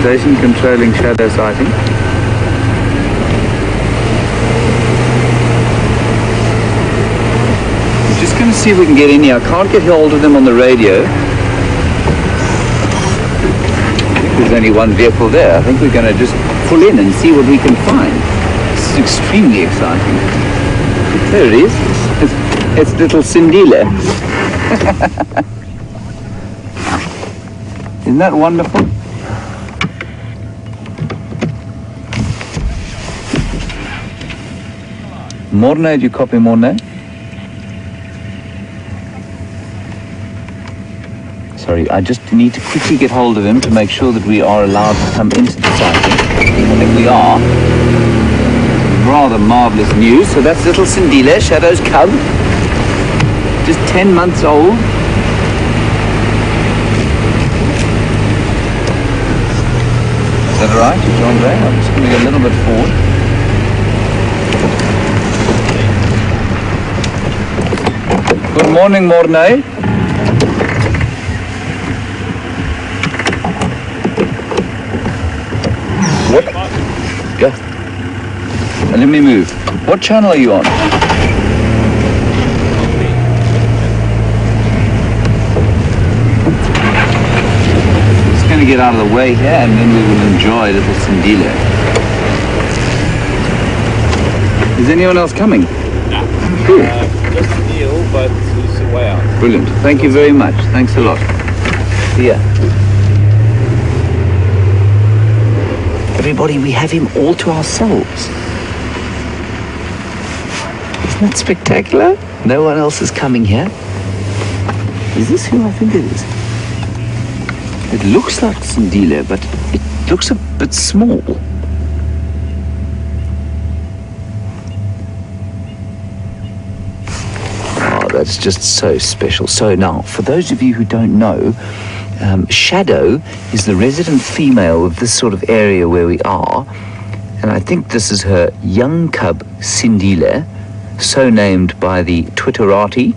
Station controlling shadow sighting. I'm just going to see if we can get in here. I can't get hold of them on the radio. I think there's only one vehicle there. I think we're going to just pull in and see what we can find. This is extremely exciting. There it is. It's little Sindile. Isn't that wonderful? Morne, do you copy Morne? Sorry, I just need to quickly get hold of him to make sure that we are allowed to come into the sighting. I think we are. Rather marvellous news. So that's little Sindile, Shadow's cub. Just 10 months old. Is that all right, John Ray? I'm just going to go a little bit forward. Good morning, Morne. What? Yeah. And let me move. What channel are you on? Just going to get out of the way here, and then we will enjoy little Sindile. Is anyone else coming? No. Cool. Just Neil, but he's way out. Brilliant. Thank you very much. Thanks a lot. See ya. Everybody, we have him all to ourselves. Isn't that spectacular? No one else is coming here. Is this who I think it is? It looks like Sindile, but it looks a bit small. That's just so special. So now, for those of you who don't know, Shadow is the resident female of this sort of area where we are, and I think this is her young cub, Sindile, so named by the Twitterati,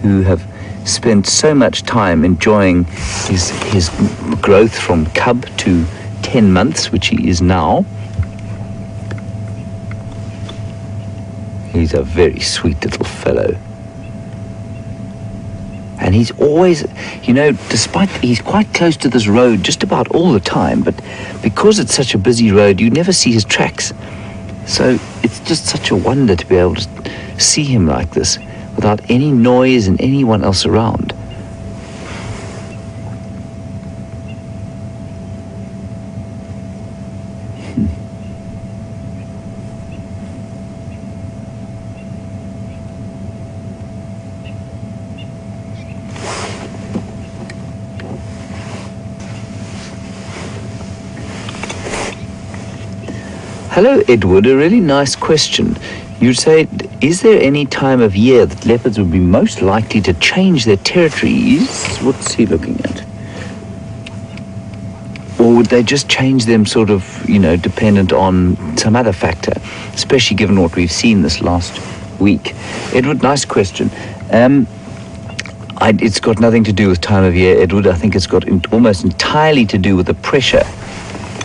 who have spent so much time enjoying his growth from cub to 10 months, which he is now. He's a very sweet little fellow. And he's always, you know, despite he's quite close to this road just about all the time, but because it's such a busy road, you never see his tracks. So it's just such a wonder to be able to see him like this without any noise and anyone else around. Hello, Edward. A really nice question. You say, is there any time of year that leopards would be most likely to change their territories? What's he looking at? Or would they just change them sort of, dependent on some other factor, especially given what we've seen this last week? Edward, nice question. It's got nothing to do with time of year, Edward. I think it's got almost entirely to do with the pressure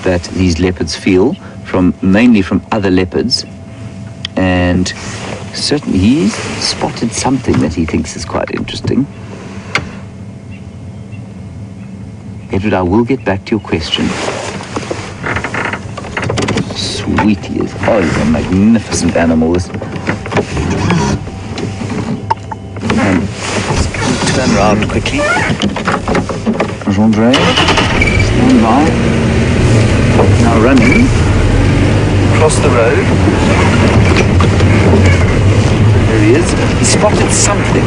that these leopards feel, mainly from other leopards. And certainly he's spotted something that he thinks is quite interesting. Edward, I will get back to your question. Sweet he is. Oh, he's a magnificent animal, this. And let's turn around quickly. Jean-Andre, stand by. Now running across the road. There he is. He spotted something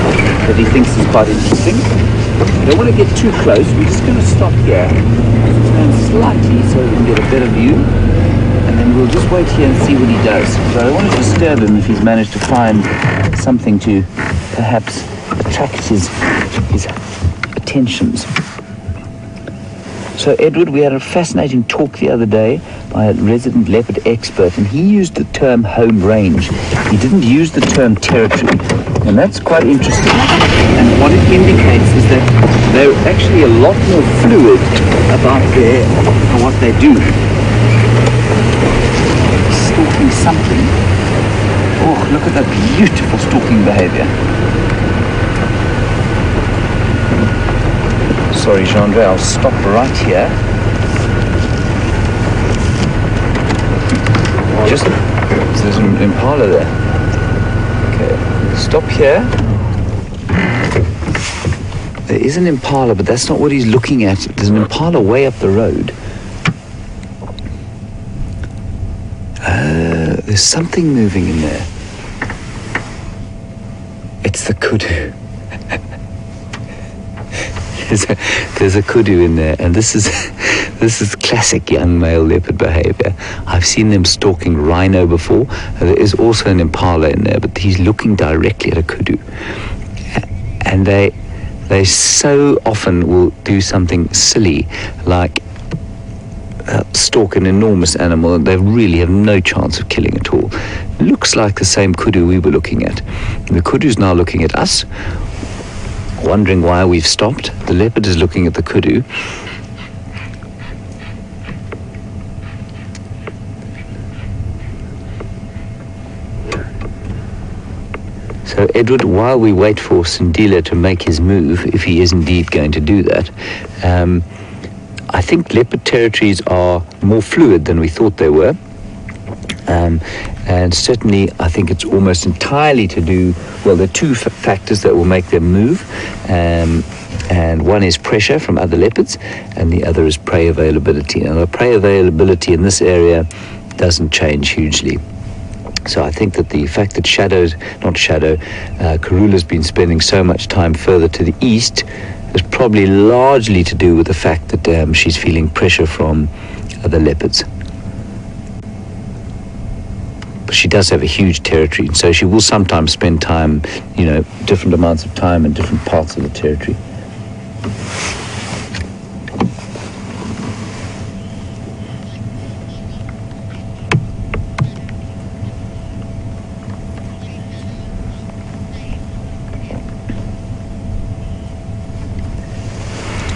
that he thinks is quite interesting. We don't want to get too close. We're just going to stop here, turn slightly so we can get a better view, and then we'll just wait here and see what he does. So I don't want to disturb him if he's managed to find something to perhaps attract his attentions. So, Edward, we had a fascinating talk the other day by a resident leopard expert, and he used the term home range. He didn't use the term territory, and that's quite interesting. And what it indicates is that they're actually a lot more fluid about what they do. Stalking something. Oh, look at that beautiful stalking behavior. Sorry, Jean-Andre, I'll stop right here. There's an impala there. Okay, stop here. There is an impala, but that's not what he's looking at. There's an impala way up the road. There's something moving in there. It's the kudu. There's a kudu in there, and this is classic young male leopard behavior. I've seen them stalking rhino before. There is also an impala in there, but he's looking directly at a kudu, and they so often will do something silly like stalk an enormous animal, and they really have no chance of killing at all. Looks like the same kudu we were looking at. The kudu's now looking at us, wondering why we've stopped. The leopard is looking at the kudu. So, Edward, while we wait for Sindile to make his move, if he is indeed going to do that, I think leopard territories are more fluid than we thought they were. And certainly I think it's almost entirely to do, well, there are two factors that will make them move, and one is pressure from other leopards, and the other is prey availability. Now, the prey availability in this area doesn't change hugely. So I think that the fact that Karula's been spending so much time further to the east is probably largely to do with the fact that she's feeling pressure from other leopards. But she does have a huge territory, so she will sometimes spend time, different amounts of time in different parts of the territory.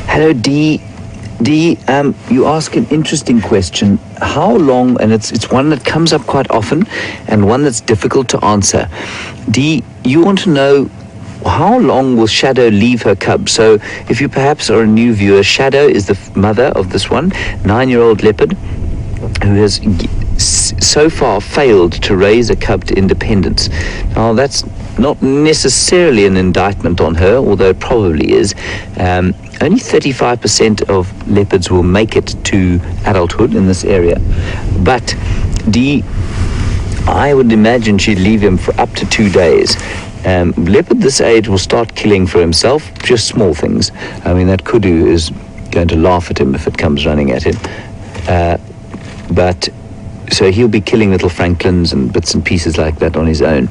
Hello, Dee. Dee, you ask an interesting question. How long, and it's one that comes up quite often and one that's difficult to answer. Dee, you want to know how long will Shadow leave her cub? So if you perhaps are a new viewer, Shadow is the mother of this one, 9-year-old leopard, who has so far failed to raise a cub to independence. Now, that's not necessarily an indictment on her, although it probably is. Only 35% of leopards will make it to adulthood in this area. But I would imagine she'd leave him for up to 2 days. Leopard this age will start killing for himself, just small things. I mean, that kudu is going to laugh at him if it comes running at him. But So he'll be killing little francolins and bits and pieces like that on his own.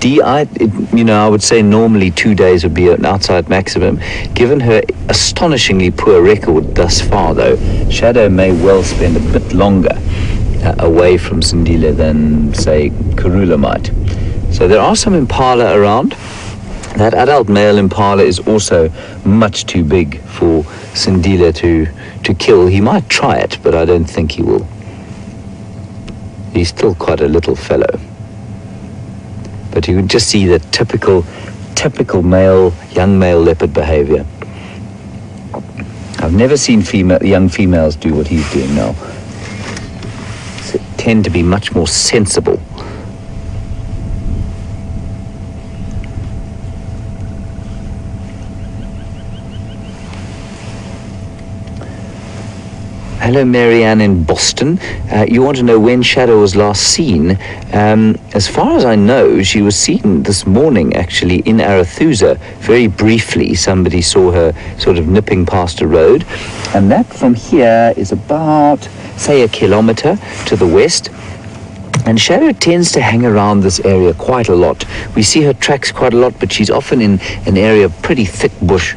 I would say normally 2 days would be an outside maximum. Given her astonishingly poor record thus far, though, Shadow may well spend a bit longer away from Sindile than, say, Karula might. So there are some impala around. That adult male impala is also much too big for Sindile to kill. He might try it, but I don't think he will. He's still quite a little fellow. But you can just see the typical young male leopard behavior. I've never seen young females do what he's doing now. So tend to be much more sensible. Hello, Marianne in Boston. You want to know when Shadow was last seen? As far as I know, she was seen this morning, actually, in Arathusa. Very briefly, somebody saw her sort of nipping past a road. And that from here is about, say, 1 kilometer to the west. And Shadow tends to hang around this area quite a lot. We see her tracks quite a lot, but she's often in an area of pretty thick bush.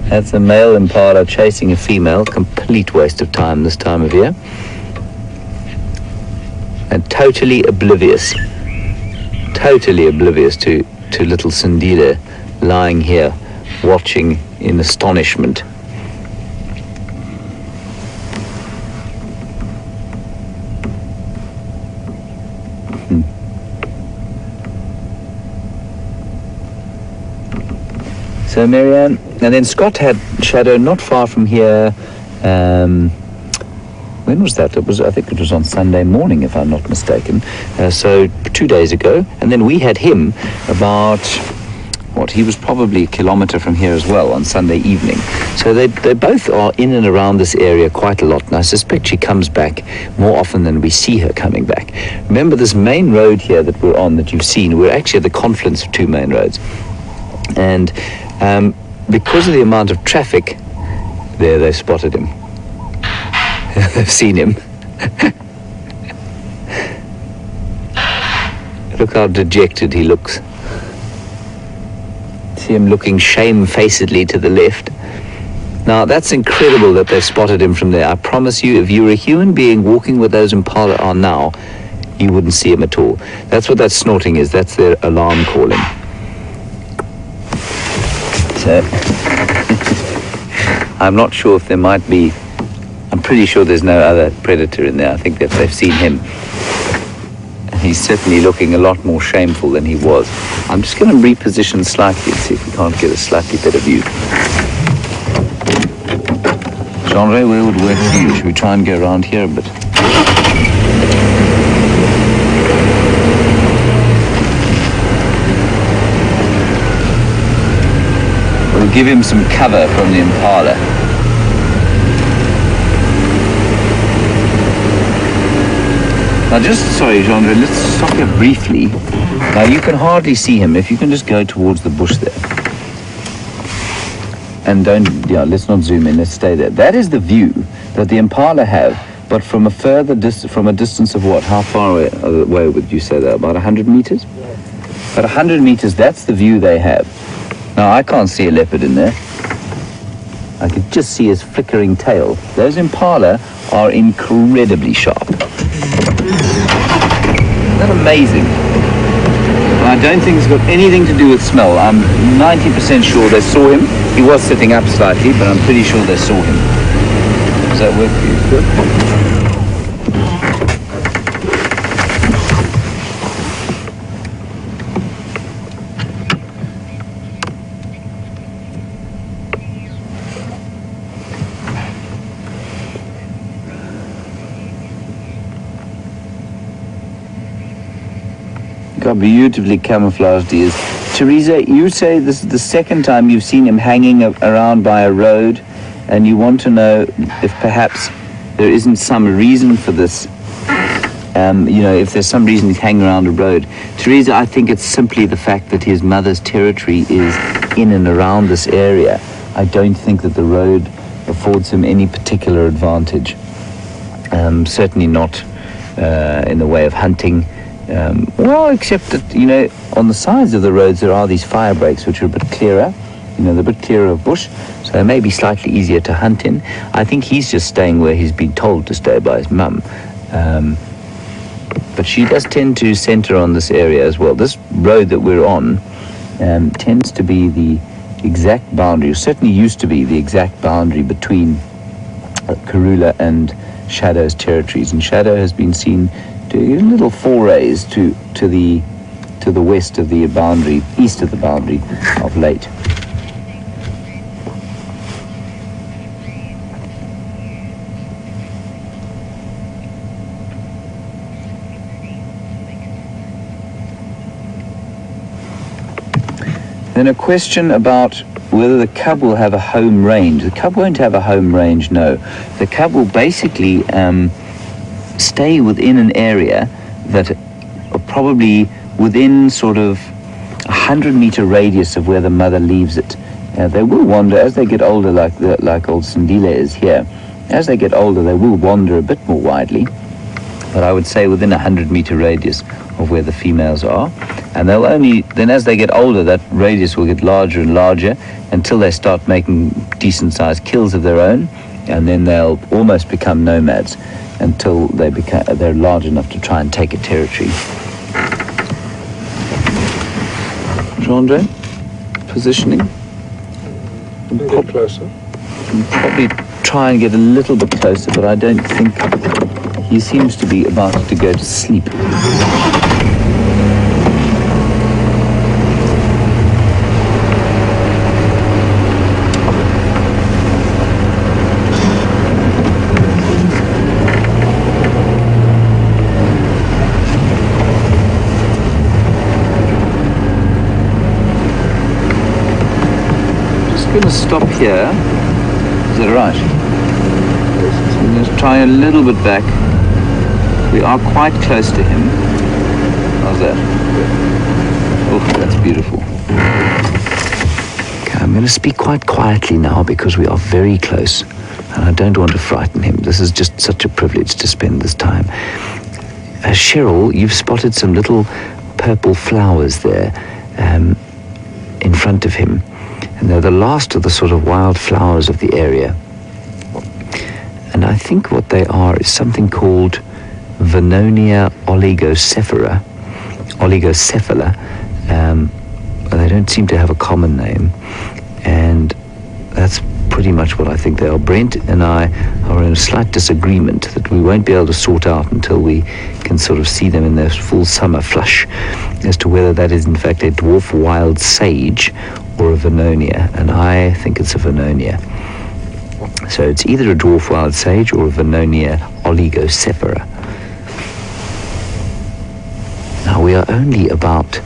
That's a male impala chasing a female. Complete waste of time this time of year. And totally oblivious to little Sindile lying here watching in astonishment. So Marianne, and then Scott had Shadow not far from here. When was that? I think it was on Sunday morning, if I'm not mistaken. So 2 days ago. And then we had him about, he was probably 1 kilometer from here as well on Sunday evening. So they both are in and around this area quite a lot. And I suspect she comes back more often than we see her coming back. Remember this main road here that we're on, that you've seen, we're actually at the confluence of 2 main roads. And because of the amount of traffic, there they spotted him. They've seen him. Look how dejected he looks. See him looking shamefacedly to the left. Now that's incredible that they've spotted him from there. I promise you, if you were a human being walking where those impala are now, you wouldn't see him at all. That's what that snorting is. That's their alarm calling. So, I'm not sure if there might be, I'm pretty sure there's no other predator in there. I think that they've seen him. And he's certainly looking a lot more shameful than he was. I'm just going to reposition slightly and see if we can't get a slightly better view. Genre, where would work for you? Should we try and go around here a bit? We'll give him some cover from the impala. Now sorry, Genre, let's stop here briefly. Now you can hardly see him. If you can just go towards the bush there. And let's not zoom in, let's stay there. That is the view that the impala have, but from a from a distance of what? How far away would you say that? About 100 meters? Yeah. About 100 meters, that's the view they have. Now I can't see a leopard in there. I could just see his flickering tail. Those impala are incredibly sharp. Isn't that amazing? And I don't think it's got anything to do with smell. I'm 90% sure they saw him. He was sitting up slightly, but I'm pretty sure they saw him. Does that work for you? Good. How beautifully camouflaged he is. Teresa, you say this is the second time you've seen him hanging around by a road, and you want to know if perhaps there isn't some reason for this. If there's some reason he's hanging around a road. Teresa, I think it's simply the fact that his mother's territory is in and around this area. I don't think that the road affords him any particular advantage. Certainly not in the way of hunting. Well, except that, on the sides of the roads there are these fire breaks which are a bit clearer. They're a bit clearer of bush, so they may be slightly easier to hunt in. I think he's just staying where he's been told to stay by his mum. But she does tend to centre on this area as well. This road that we're on tends to be the exact boundary, or certainly used to be the exact boundary between Karula and Shadow's territories. And Shadow has been seen doing little forays to the west of the boundary, east of the boundary of late. Then a question about whether the cub will have a home range. The cub won't have a home range, no. The cub will basically stay within an area that are probably within sort of 100-meter radius of where the mother leaves it. They will wander as they get older, like old Sindile is here. As they get older, they will wander a bit more widely, but I would say within 100-meter radius of where the females are. And they'll only, then as they get older, that radius will get larger and larger until they start making decent-sized kills of their own, and then they'll almost become nomads until they're large enough to try and take a territory. Jean-Andre, positioning? Get closer. Probably try and get a little bit closer, but I don't think he seems to be about to go to sleep. Going to stop here. Is that right? So I'm going to try a little bit back. We are quite close to him. How's that? Oh, that's beautiful. Okay, I'm going to speak quite quietly now because we are very close and I don't want to frighten him. This is just such a privilege to spend this time. Cheryl, you've spotted some little purple flowers there in front of him. And they're the last of the sort of wild flowers of the area. And I think what they are is something called Vernonia oligocephala. They don't seem to have a common name. And that's pretty much what I think they are. Brent and I are in a slight disagreement that we won't be able to sort out until we can sort of see them in their full summer flush as to whether that is in fact a dwarf wild sage or a Vernonia, and I think it's a Vernonia. So it's either a dwarf wild sage or a Vernonia oligocephala. Now we are only about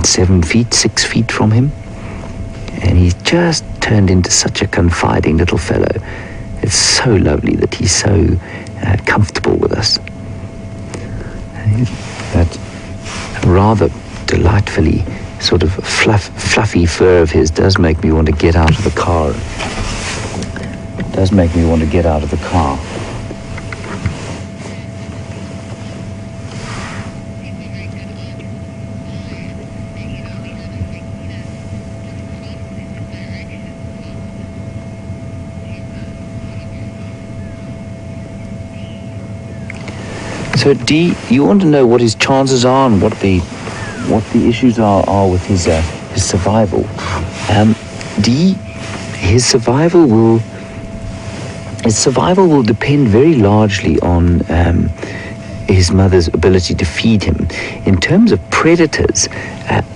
6 feet from him, and he's just turned into such a confiding little fellow. It's so lovely that he's so comfortable with us. That rather delightfully sort of fluffy fur of his does make me want to get out of the car. So Dee, you want to know what his chances are and what the issues are with his survival. Dee, his survival will depend very largely on his mother's ability to feed him. In terms of predators,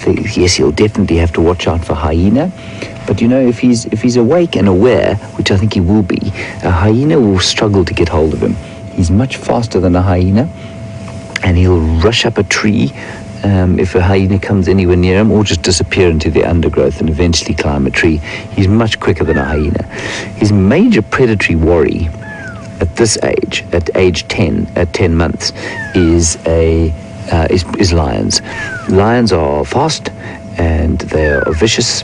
yes, he'll definitely have to watch out for hyena. But if he's awake and aware, which I think he will be, a hyena will struggle to get hold of him. He's much faster than a hyena, and he'll rush up a tree if a hyena comes anywhere near him, or just disappear into the undergrowth and eventually climb a tree. He's much quicker than a hyena. His major predatory worry at this age, at age 10, at 10 months, is lions. Lions are fast and they are vicious,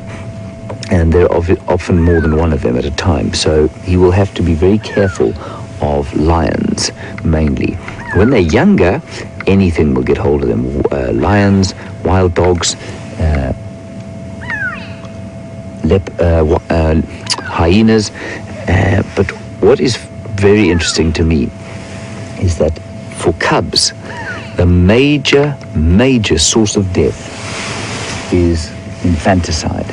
and there are often more than one of them at a time. So he will have to be very careful of lions, mainly. When they're younger, anything will get hold of them. Lions, wild dogs, hyenas. But what is very interesting to me is that for cubs, the major source of death is infanticide.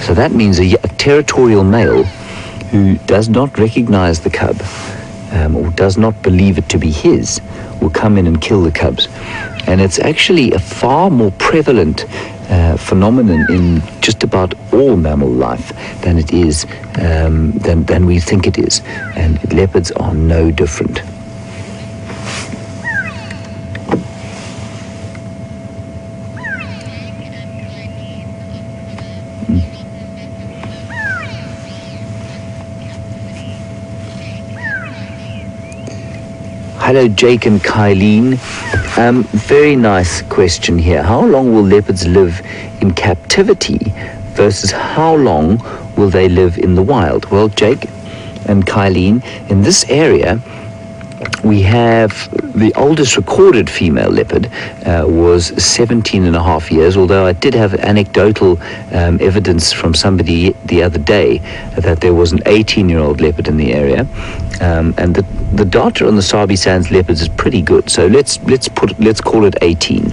So that means a territorial male who does not recognize the cub or does not believe it to be his will come in and kill the cubs. And it's actually a far more prevalent phenomenon in just about all mammal life than it is than we think it is. And leopards are no different. Hello, Jake and Kylene. Very nice question here. How long will leopards live in captivity versus how long will they live in the wild? Well, Jake and Kylene, in this area, we have the oldest recorded female leopard was 17 and a half years, although I did have anecdotal evidence from somebody the other day that there was an 18-year-old leopard in the area. And the data on the Sabi Sands leopards is pretty good, so let's call it 18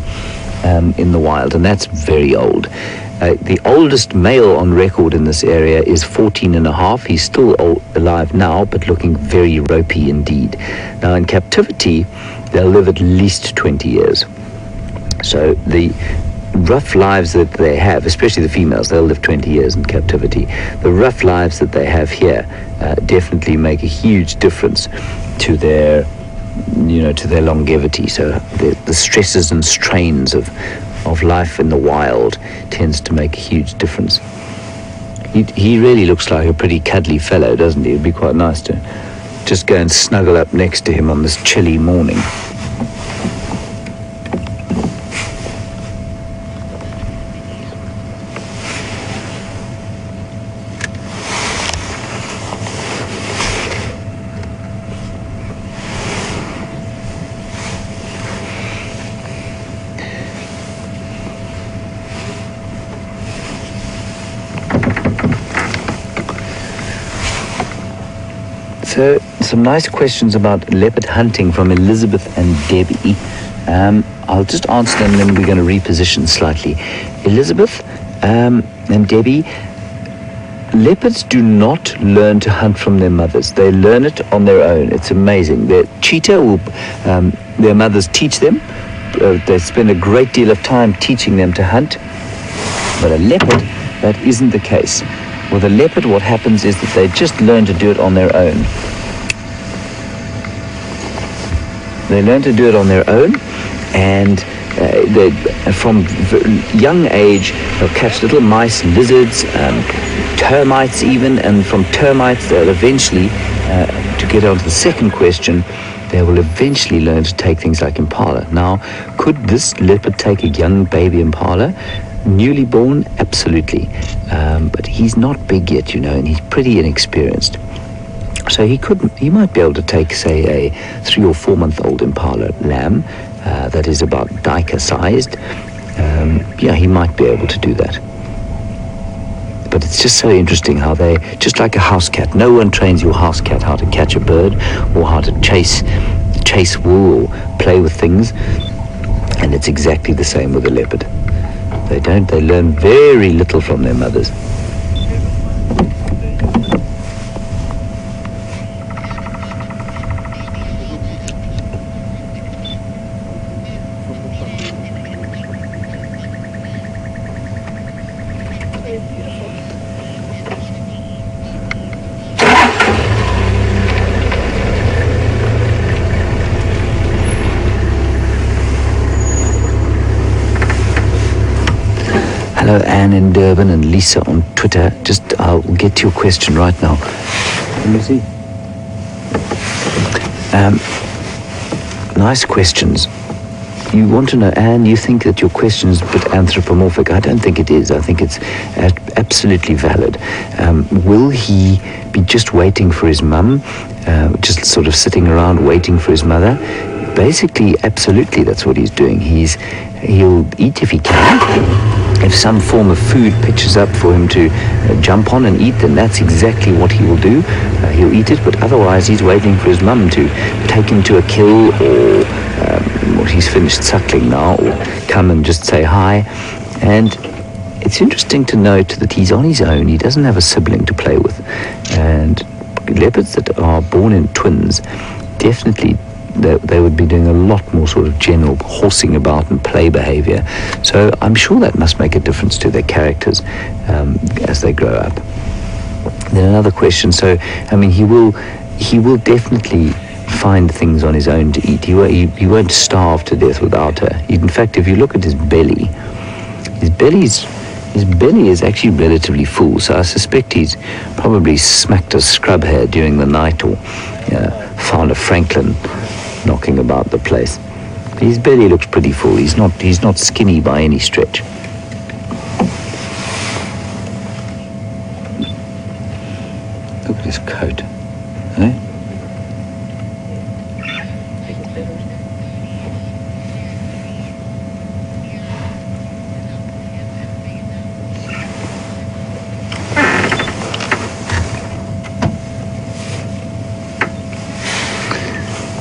in the wild, and that's very old. The oldest male on record in this area is 14 and a half. He's still alive now, but looking very ropey indeed. Now, in captivity, they'll live at least 20 years. So the rough lives that they have, especially the females, they'll live 20 years in captivity. The rough lives that they have here definitely make a huge difference to their, to their longevity. So the stresses and strains of life in the wild tends to make a huge difference. He really looks like a pretty cuddly fellow, doesn't he? It'd be quite nice to just go and snuggle up next to him on this chilly morning. So, some nice questions about leopard hunting from Elizabeth and Debbie. I'll just answer them and then we're going to reposition slightly. Elizabeth and Debbie, leopards do not learn to hunt from their mothers. They learn it on their own. It's amazing. Their cheetah will, their mothers teach them. They spend a great deal of time teaching them to hunt. But a leopard, that isn't the case. With a leopard, what happens is that they just learn to do it on their own. They learn to do it on their own, and from young age, they'll catch little mice, lizards, termites even, and from termites, they'll eventually, to get on to the second question, they will eventually learn to take things like impala. Now, could this leopard take a young baby impala? Newly born, absolutely, but he's not big yet, and he's pretty inexperienced. So he might be able to take, say, a 3 or 4 month old impala lamb that is about Dyker sized. He might be able to do that. But it's just so interesting how they, just like a house cat, no one trains your house cat how to catch a bird or how to chase wool or play with things, and it's exactly the same with a leopard. They learn very little from their mothers. Hello, Anne in Durban and Lisa on Twitter. I'll get to your question right now. Let me see. Nice questions. you want to know, Anne, you think that your question is a bit anthropomorphic. I don't think it is. I think it's absolutely valid. Will he be just waiting for his mum, just sort of sitting around waiting for his mother? Basically, absolutely, that's what he's doing. He'll eat if he can. If some form of food pitches up for him to jump on and eat, then that's exactly what he will do. He'll eat it, but otherwise he's waiting for his mum to take him to a kill, or he's finished suckling now, or come and just say hi. And it's interesting to note that he's on his own. He doesn't have a sibling to play with. And leopards that are born in twins, definitely they would be doing a lot more sort of general horsing about and play behavior. So I'm sure that must make a difference to their characters as they grow up. Then another question. So, I mean, he will definitely find things on his own to eat. He won't starve to death without her. In fact, if you look at his belly, his belly is actually relatively full, so I suspect he's probably smacked a scrub hare during the night, or found a Franklin knocking about the place. His belly looks pretty full. He's not skinny by any stretch. Look at his coat, eh?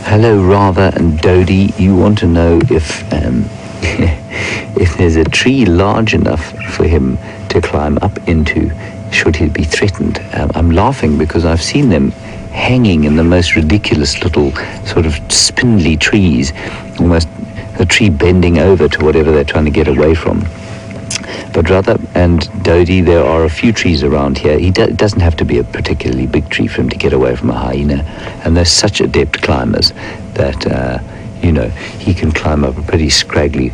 Hello, Rather and Dodie. You want to know if if there's a tree large enough for him to climb up into, should he be threatened. I'm laughing because I've seen them hanging in the most ridiculous little sort of spindly trees, almost the tree bending over to whatever they're trying to get away from. But Rather and Dodie, there are a few trees around here. It doesn't have to be a particularly big tree for him to get away from a hyena. And they're such adept climbers that, he can climb up a pretty scraggly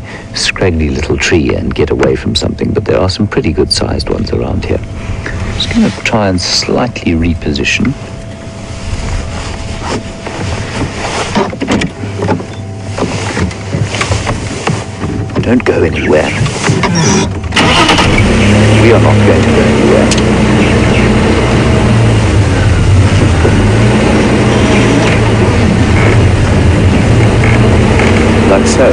little tree and get away from something. But there are some pretty good-sized ones around here. I'm just going to try and slightly reposition. Don't go anywhere. We are not going to go anywhere. Like so.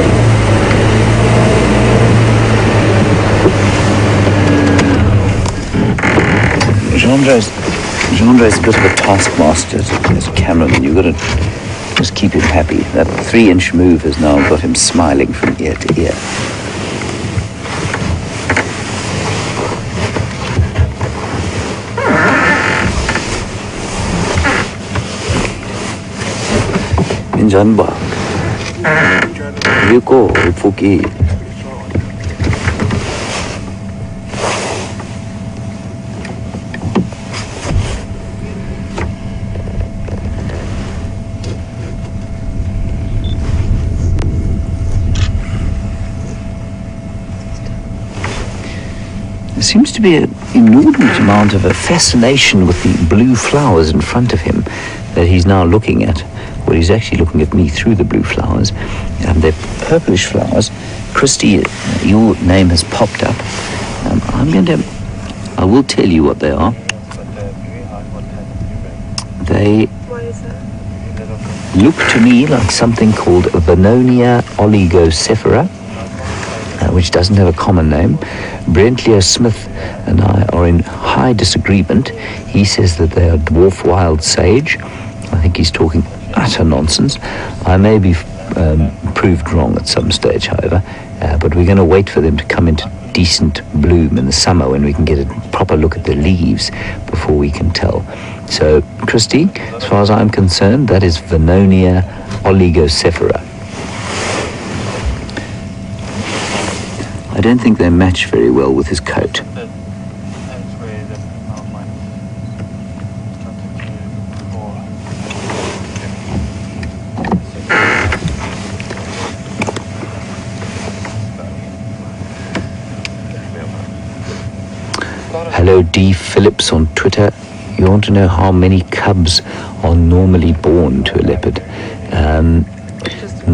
Gendre's a bit of a taskmaster as a cameraman. You've got to just keep him happy. That 3-inch move has now got him smiling from ear to ear. Minjanba. Yuko, Fuki. There seems to be an inordinate amount of a fascination with the blue flowers in front of him that he's now looking at. Well, he's actually looking at me through the blue flowers. They're purplish flowers. Christy, your name has popped up. I will tell you what they are. They look to me like something called Vernonia oligocephora, which doesn't have a common name. Brentley Smith and I are in high disagreement. He says that they are dwarf wild sage. I think he's talking utter nonsense. I may be proved wrong at some stage, however, but we're going to wait for them to come into decent bloom in the summer when we can get a proper look at the leaves before we can tell. So, Christy, as far as I'm concerned, that is Vernonia oligocephora. I don't think they match very well with his coat. Hello, D. Phillips on Twitter. You want to know how many cubs are normally born to a leopard?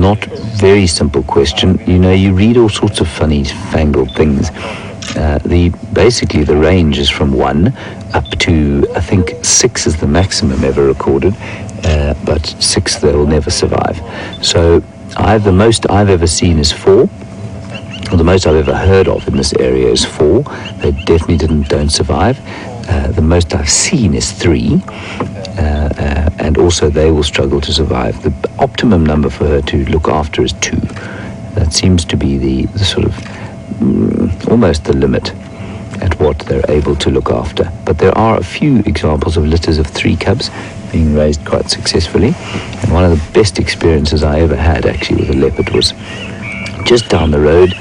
not very simple question. You know, you read all sorts of funny, fangled things. Basically the range is from 1 up to, I think, 6 is the maximum ever recorded, but 6 they will never survive. So the most I've ever seen is 4. Well, the most I've ever heard of in this area is 4. They definitely don't survive. The most I've seen is 3, and also they will struggle to survive. The optimum number for her to look after is 2. That seems to be the sort of almost the limit at what they're able to look after. But there are a few examples of litters of 3 cubs being raised quite successfully. And one of the best experiences I ever had actually with a leopard was just down the road.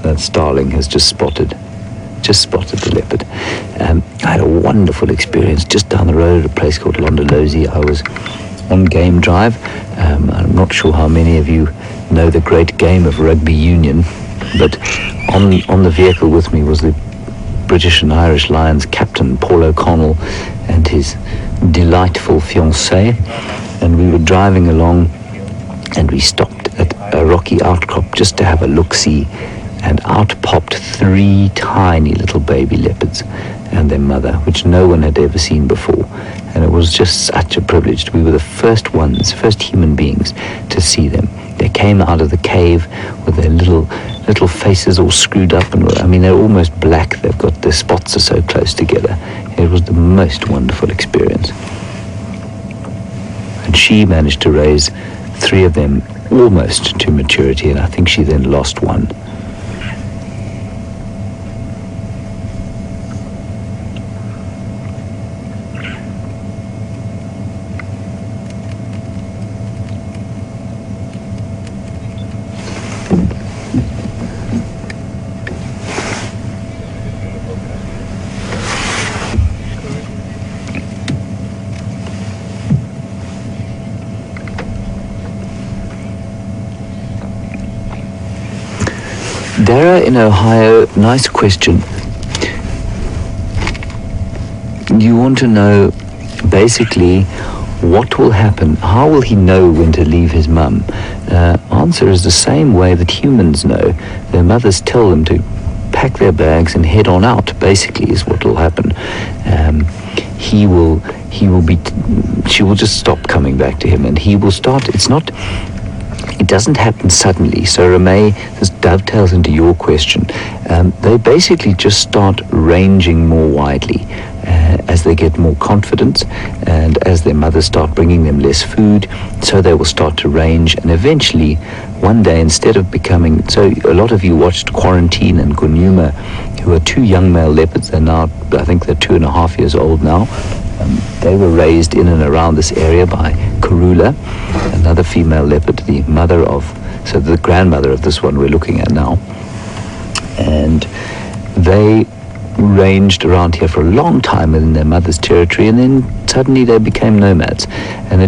That starling has just spotted the leopard. I had a wonderful experience just down the road at a place called Londolozi. I was on game drive. I'm not sure how many of you know the great game of rugby union, but on the vehicle with me was the British and Irish Lions captain Paul O'Connell and his delightful fiancée, and we were driving along and we stopped at a rocky outcrop just to have a look-see, and out popped 3 tiny little baby leopards and their mother, which no one had ever seen before. And it was just such a privilege. We were the first human beings to see them. They came out of the cave with their little faces all screwed up, and I mean, they're almost black. They've got, their spots are so close together. It was the most wonderful experience. And she managed to raise 3 of them almost to maturity, and I think she then lost 1. Dara in Ohio, nice question. You want to know basically what will happen, how will he know when to leave his mum? Answer is the same way that humans know. Their mothers tell them to pack their bags and head on out, basically, is what will happen. She will just stop coming back to him, and he will start, it doesn't happen suddenly. So Ramey, this dovetails into your question. They basically just start ranging more widely as they get more confidence, and as their mothers start bringing them less food, so they will start to range, and eventually one day, instead of becoming, so a lot of you watched Quarantine and Djuma, who are 2 young male leopards. They're now, I think they're 2.5 years old now. They were raised in and around this area by Karula, another female leopard, the grandmother of this one we're looking at now. And they ranged around here for a long time in their mother's territory, and then suddenly they became nomads. And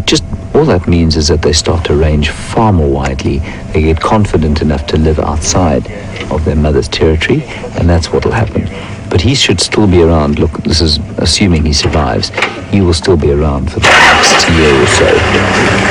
all that means is that they start to range far more widely. They get confident enough to live outside of their mother's territory, and that's what will happen. But he should still be around. Look, this is assuming he survives. He will still be around for the next year or so.